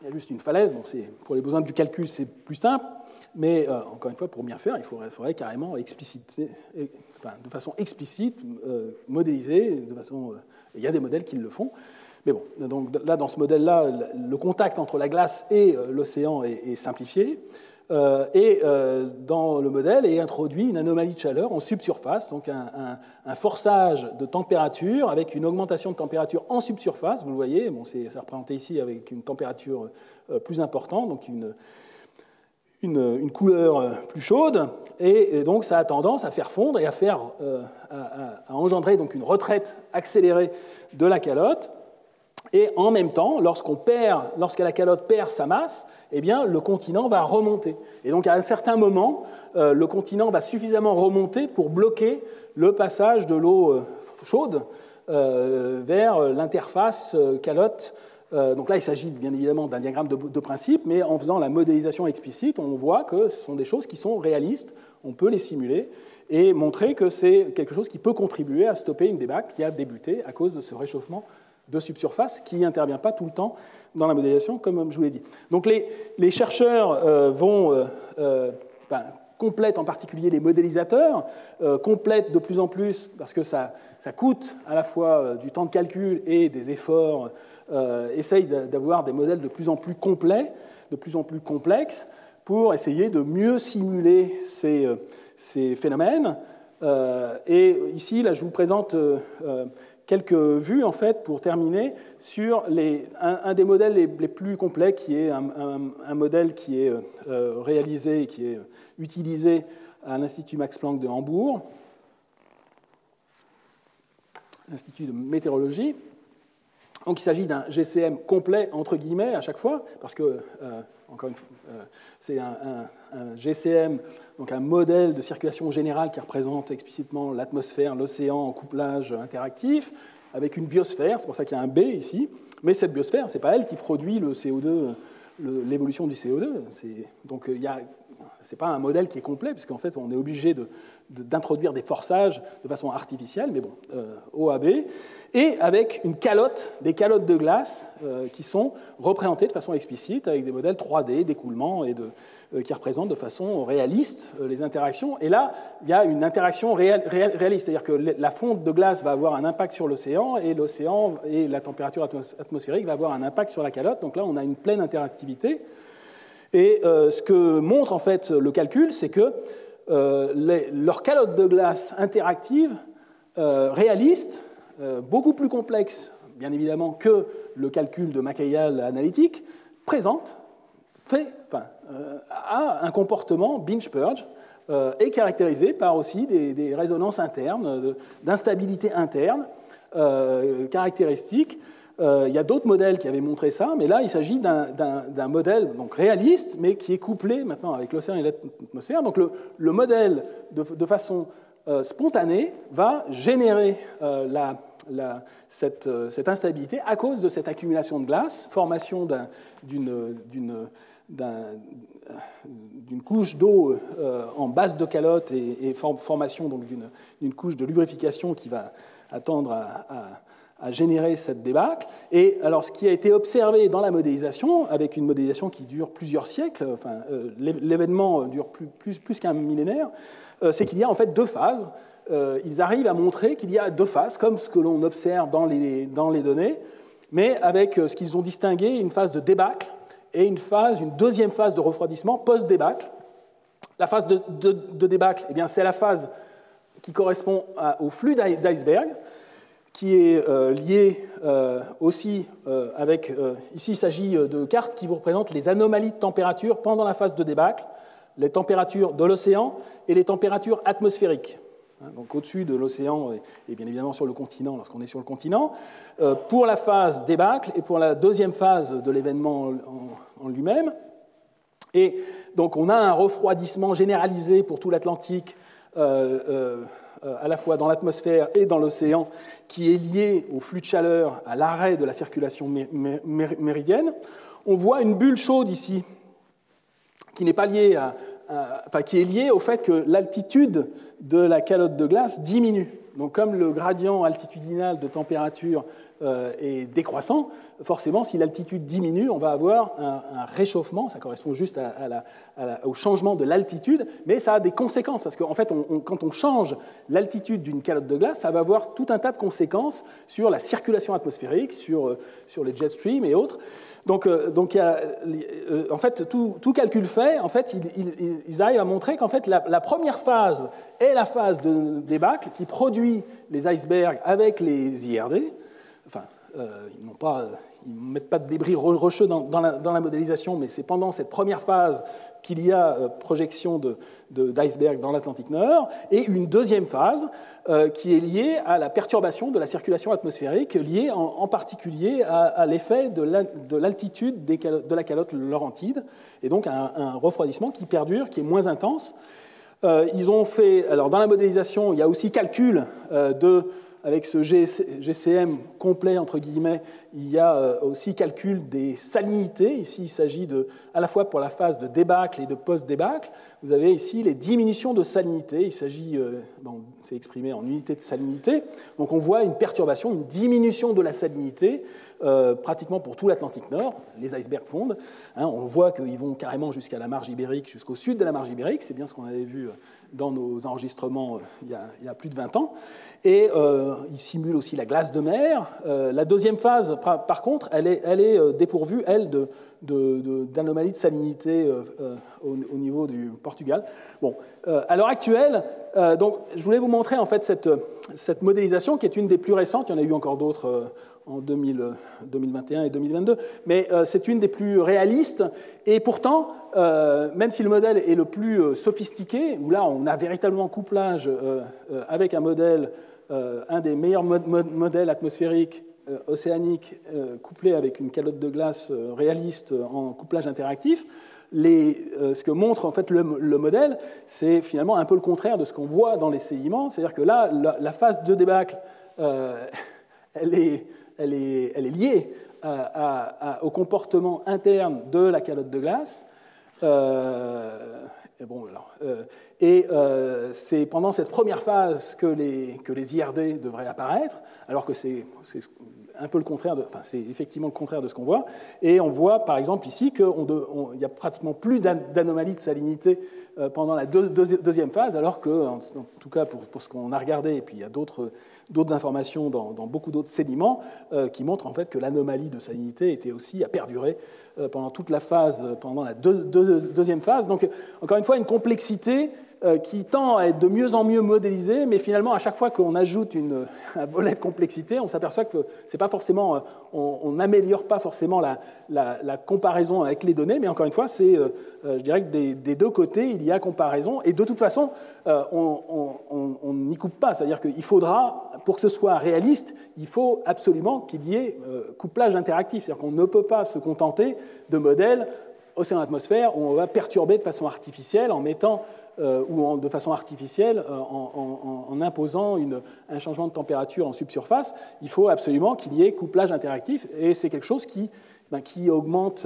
Il y a juste une falaise. Bon, pour les besoins du calcul, c'est plus simple. Mais encore une fois, pour bien faire, il faudrait carrément expliciter, de façon explicite, modéliser. Il y a des modèles qui le font. Mais bon, donc là, dans ce modèle-là, le contact entre la glace et l'océan est simplifié. Et dans le modèle est introduit une anomalie de chaleur en subsurface, donc un forçage de température avec une augmentation de température en subsurface. Vous le voyez, bon, c'est représenté ici avec une température plus importante, donc une couleur plus chaude, et donc ça a tendance à faire fondre et à engendrer donc une retraite accélérée de la calotte. Et en même temps, lorsque la calotte perd sa masse, eh bien, le continent va remonter. Et donc, à un certain moment, le continent va suffisamment remonter pour bloquer le passage de l'eau chaude vers l'interface calotte. Donc là, il s'agit bien évidemment d'un diagramme de principe, mais en faisant la modélisation explicite, on voit que ce sont des choses qui sont réalistes, on peut les simuler et montrer que c'est quelque chose qui peut contribuer à stopper une débâcle qui a débuté à cause de ce réchauffement de subsurface qui n'intervient pas tout le temps dans la modélisation, comme je vous l'ai dit. Donc les chercheurs complètent en particulier les modélisateurs, complètent de plus en plus, parce que ça coûte à la fois du temps de calcul et des efforts, essayent d'avoir des modèles de plus en plus complets, de plus en plus complexes, pour essayer de mieux simuler ces phénomènes. Et ici, là, je vous présente quelques vues, en fait, pour terminer, sur un des modèles les plus complets, qui est un modèle qui est réalisé et qui est utilisé à l'Institut Max Planck de Hambourg, l'Institut de météorologie. Donc il s'agit d'un GCM complet, entre guillemets, à chaque fois, parce que, encore une fois, c'est un GCM, donc un modèle de circulation générale qui représente explicitement l'atmosphère, l'océan en couplage interactif, avec une biosphère, c'est pour ça qu'il y a un B ici, mais cette biosphère, ce n'est pas elle qui produit le CO2, l'évolution du CO2, donc ce n'est pas un modèle qui est complet, puisqu'en fait on est obligé d'introduire des forçages de façon artificielle, mais bon, OAB, et avec des calottes de glace qui sont représentées de façon explicite avec des modèles 3D d'écoulement et qui représentent de façon réaliste les interactions. Et là, il y a une interaction réaliste, c'est-à-dire que la fonte de glace va avoir un impact sur l'océan et la température atmosphérique va avoir un impact sur la calotte. Donc là, on a une pleine interactivité. Et ce que montre en fait le calcul, c'est que leurs calottes de glace interactives, réalistes, beaucoup plus complexes, bien évidemment, que le calcul de Makayal analytique, a un comportement binge-purge, est caractérisé par aussi des résonances internes, d'instabilité interne caractéristiques. Il y a d'autres modèles qui avaient montré ça, mais là, il s'agit d'un modèle donc, réaliste, mais qui est couplé maintenant avec l'océan et l'atmosphère. Donc le modèle, de façon spontanée, va générer cette instabilité à cause de cette accumulation de glace, formation d'une couche d'eau en base de calotte et formation d'une couche de lubrification qui va attendre à générer cette débâcle. Et alors, ce qui a été observé dans la modélisation, avec une modélisation qui dure plusieurs siècles, l'événement dure plus qu'un millénaire, c'est qu'il y a en fait deux phases. Ils arrivent à montrer qu'il y a deux phases, comme ce que l'on observe dans les données, mais avec ce qu'ils ont distingué, une phase de débâcle et une deuxième phase de refroidissement post-débâcle. La phase de débâcle, eh bien, c'est la phase qui correspond au flux d'iceberg, qui est lié aussi avec... ici, il s'agit de cartes qui vous représentent les anomalies de température pendant la phase de débâcle, les températures de l'océan et les températures atmosphériques. Donc au-dessus de l'océan et bien évidemment sur le continent, lorsqu'on est sur le continent, pour la phase débâcle et pour la deuxième phase de l'événement en lui-même. Et donc on a un refroidissement généralisé pour tout l'Atlantique, à la fois dans l'atmosphère et dans l'océan, qui est lié au flux de chaleur, à l'arrêt de la circulation méridienne. On voit une bulle chaude ici, qui n'est pas liée qui est liée au fait que l'altitude de la calotte de glace diminue. Donc, comme le gradient altitudinal de température est décroissant, forcément, si l'altitude diminue, on va avoir un réchauffement, ça correspond juste au changement de l'altitude, mais ça a des conséquences, parce qu'en fait, quand on change l'altitude d'une calotte de glace, ça va avoir tout un tas de conséquences sur la circulation atmosphérique, sur les jet streams et autres. Donc en fait, tout calcul fait, en fait, ils arrivent à montrer qu'en fait, la première phase est la phase de débâcle qui produit les icebergs avec les IRD. Enfin, ils ne mettent pas de débris rocheux dans la modélisation, mais c'est pendant cette première phase qu'il y a projection d'icebergs dans l'Atlantique Nord, et une deuxième phase qui est liée à la perturbation de la circulation atmosphérique, liée en particulier à l'effet de l'altitude de la calotte laurentide, et donc un refroidissement qui perdure, qui est moins intense. Ils ont fait, alors dans la modélisation, il y a aussi calcul avec ce GCM complet, entre guillemets, il y a aussi calcul des salinités. Ici, il s'agit à la fois pour la phase de débâcle et de post-débâcle. Vous avez ici les diminutions de salinité. Il s'agit, c'est exprimé en unité de salinité. Donc on voit une perturbation, une diminution de la salinité, pratiquement pour tout l'Atlantique Nord. Les icebergs fondent. On voit qu'ils vont carrément jusqu'à la marge ibérique, jusqu'au sud de la marge ibérique. C'est bien ce qu'on avait vu dans nos enregistrements il y a plus de 20 ans. Et il simule aussi la glace de mer. La deuxième phase, par contre, elle est dépourvue, elle, d'anomalies de salinité au niveau du Portugal. Bon, à l'heure actuelle, donc, je voulais vous montrer en fait cette modélisation qui est une des plus récentes. Il y en a eu encore d'autres en 2021 et 2022, mais c'est une des plus réalistes. Et pourtant, même si le modèle est le plus sophistiqué, où là on a véritablement couplage avec un modèle, un des meilleurs modèles atmosphériques océaniques, couplé avec une calotte de glace réaliste en couplage interactif, ce que montre en fait le modèle, c'est finalement un peu le contraire de ce qu'on voit dans les sédiments. C'est-à-dire que là, la phase de débâcle, elle est liée au comportement interne de la calotte de glace. C'est pendant cette première phase que les IRD devraient apparaître, alors que c'est un peu le contraire, c'est effectivement le contraire de ce qu'on voit. Et on voit par exemple ici qu'il n'y a pratiquement plus d'anomalies de salinité pendant la deuxième phase, alors que, en tout cas pour ce qu'on a regardé, et puis il y a d'autres informations dans beaucoup d'autres sédiments qui montrent en fait que l'anomalie de salinité a perduré pendant toute la phase, pendant la deuxième phase. Donc, encore une fois, une complexité qui tend à être de mieux en mieux modélisée, mais finalement, à chaque fois qu'on ajoute un volet de complexité, on s'aperçoit que c'est pas forcément, on n'améliore pas forcément la comparaison avec les données, mais encore une fois, je dirais que des deux côtés, il y a comparaison, et de toute façon, on n'y coupe pas, c'est-à-dire qu'il faudra, pour que ce soit réaliste, il faut absolument qu'il y ait couplage interactif, c'est-à-dire qu'on ne peut pas se contenter de modèles océan-atmosphère où on va perturber de façon artificielle en mettant de façon artificielle en imposant un changement de température en subsurface. Il faut absolument qu'il y ait couplage interactif, et c'est quelque chose qui augmente.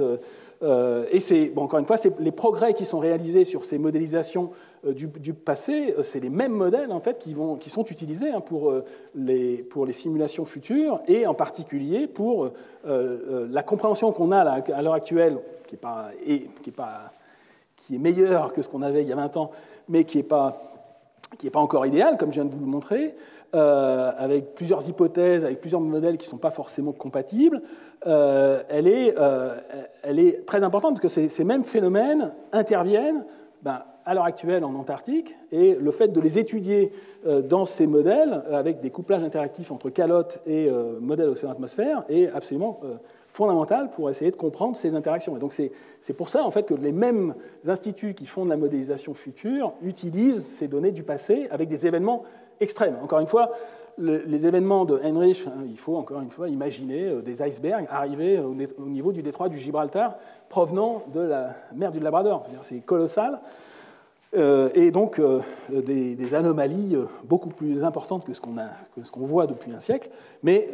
Encore une fois, les progrès qui sont réalisés sur ces modélisations du passé, c'est les mêmes modèles en fait, qui sont utilisés pour les simulations futures, et en particulier pour la compréhension qu'on a à l'heure actuelle, qui est meilleure que ce qu'on avait il y a 20 ans, mais qui n'est pas encore idéal, comme je viens de vous le montrer, avec plusieurs hypothèses, avec plusieurs modèles qui ne sont pas forcément compatibles, elle est très importante, parce que ces mêmes phénomènes interviennent à l'heure actuelle en Antarctique, et le fait de les étudier dans ces modèles, avec des couplages interactifs entre calottes et modèles océan-atmosphère, est absolument fondamental pour essayer de comprendre ces interactions. Et donc c'est pour ça en fait, que les mêmes instituts qui font de la modélisation future utilisent ces données du passé avec des événements extrêmes. Encore une fois, les événements de Heinrich, il faut encore une fois imaginer des icebergs arriver au niveau du détroit du Gibraltar provenant de la mer du Labrador. C'est colossal. Et donc des anomalies beaucoup plus importantes que ce qu'on voit depuis un siècle, mais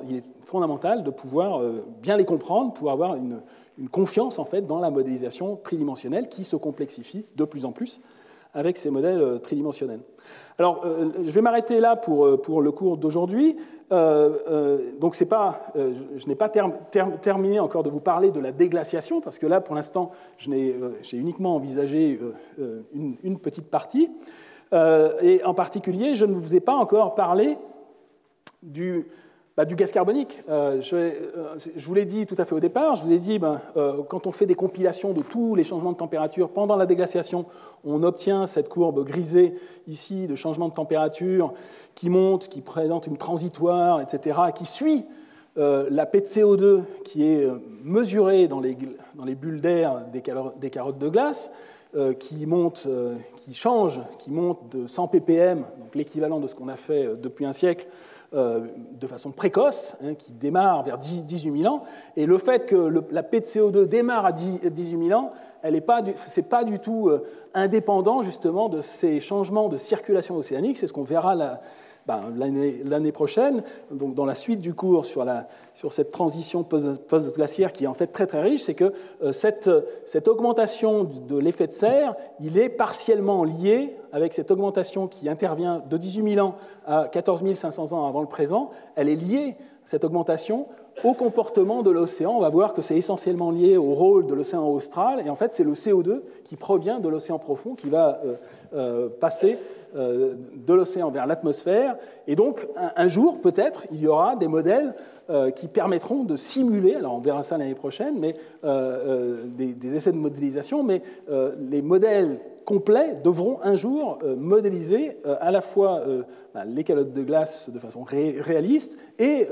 il est fondamental de pouvoir bien les comprendre, pouvoir avoir une confiance en fait, dans la modélisation tridimensionnelle qui se complexifie de plus en plus avec ces modèles tridimensionnels. Alors, je vais m'arrêter là pour le cours d'aujourd'hui. Donc, je n'ai pas terminé encore de vous parler de la déglaciation, parce que là, pour l'instant, j'ai uniquement envisagé une petite partie. Et en particulier, je ne vous ai pas encore parlé du gaz carbonique. Je vous l'ai dit tout à fait au départ, je vous ai dit, quand on fait des compilations de tous les changements de température pendant la déglaciation, on obtient cette courbe grisée ici de changement de température qui monte, qui présente une transitoire, etc., qui suit la paix de CO2 qui est mesurée dans les bulles d'air des carottes de glace, qui change, qui monte de 100 ppm, donc l'équivalent de ce qu'on a fait depuis un siècle, de façon précoce, qui démarre vers 18 000 ans. Et le fait que la paix de CO2 démarre à 18 000 ans, ce n'est pas du tout indépendant justement de ces changements de circulation océanique. C'est ce qu'on verra l'année prochaine, donc dans la suite du cours sur cette transition post-glaciaire qui est en fait très très riche, c'est que cette augmentation de l'effet de serre, il est partiellement lié avec cette augmentation qui intervient de 18 000 ans à 14 500 ans avant le présent, elle est liée, cette augmentation, au comportement de l'océan. On va voir que c'est essentiellement lié au rôle de l'océan austral, et en fait c'est le CO2 qui provient de l'océan profond qui va passer de l'océan vers l'atmosphère, et donc un jour peut-être il y aura des modèles qui permettront de simuler, alors on verra ça l'année prochaine, mais des essais de modélisation, mais les modèles complets devront un jour modéliser à la fois les calottes de glace de façon réaliste et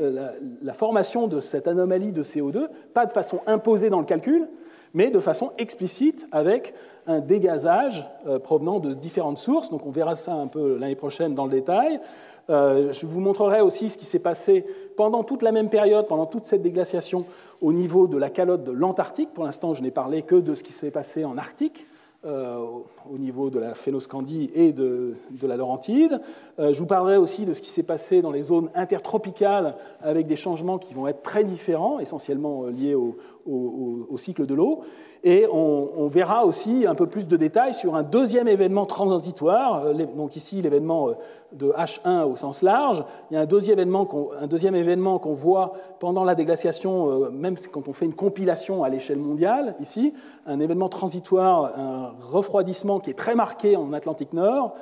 la formation de cette anomalie de CO2, pas de façon imposée dans le calcul, mais de façon explicite avec un dégazage provenant de différentes sources. Donc on verra ça un peu l'année prochaine dans le détail. Je vous montrerai aussi ce qui s'est passé pendant toute la même période, pendant toute cette déglaciation au niveau de la calotte de l'Antarctique. Pour l'instant, je n'ai parlé que de ce qui s'est passé en Arctique. au niveau de la Phénoscandie et de la Laurentide. Je vous parlerai aussi de ce qui s'est passé dans les zones intertropicales avec des changements qui vont être très différents, essentiellement liés au cycle de l'eau. Et on verra aussi un peu plus de détails sur un deuxième événement transitoire, donc ici l'événement de H1 au sens large. Il y a un deuxième événement qu'on voit pendant la déglaciation, même quand on fait une compilation à l'échelle mondiale, ici, un événement transitoire, un refroidissement qui est très marqué en Atlantique Nord,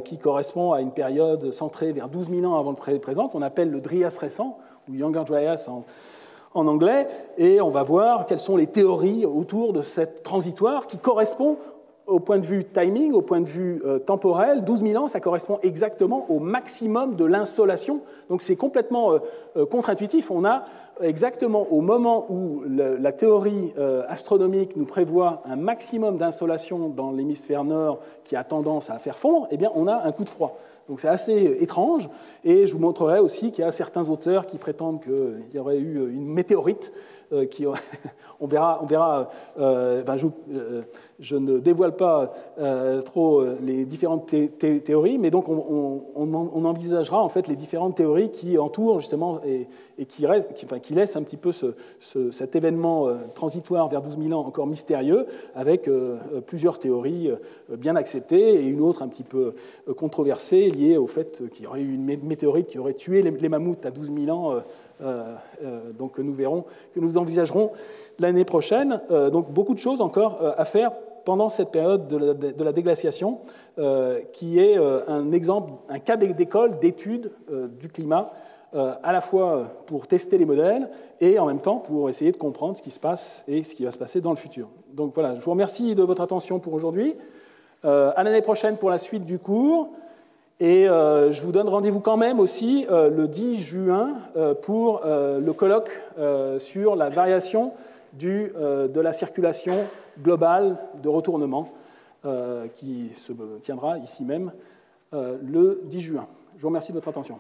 qui correspond à une période centrée vers 12 000 ans avant le présent, qu'on appelle le Dryas récent, ou Younger Dryas en anglais, et on va voir quelles sont les théories autour de cette transitoire qui correspond au point de vue timing, au point de vue temporel. 12 000 ans, ça correspond exactement au maximum de l'insolation. Donc c'est complètement contre-intuitif. On a exactement au moment où la théorie astronomique nous prévoit un maximum d'insolation dans l'hémisphère nord qui a tendance à faire fondre, eh bien on a un coup de froid. Donc c'est assez étrange, et je vous montrerai aussi qu'il y a certains auteurs qui prétendent qu'il y aurait eu une météorite on verra je ne dévoile pas trop les différentes théories, mais donc on envisagera en fait les différentes théories qui entourent justement et qui laissent un petit peu cet événement transitoire vers 12 000 ans encore mystérieux, avec plusieurs théories bien acceptées et une autre un petit peu controversée liée au fait qu'il y aurait eu une météorite qui aurait tué les mammouths à 12 000 ans, donc que nous verrons, que nous envisagerons l'année prochaine. Donc beaucoup de choses encore à faire pendant cette période de la déglaciation, qui est un exemple, un cas d'école d'étude du climat, à la fois pour tester les modèles et en même temps pour essayer de comprendre ce qui se passe et ce qui va se passer dans le futur. Donc voilà, je vous remercie de votre attention pour aujourd'hui. À l'année prochaine pour la suite du cours. Et je vous donne rendez-vous quand même aussi le 10 juin pour le colloque sur la variation de la circulation globale de retournement qui se tiendra ici même le 10 juin. Je vous remercie de votre attention.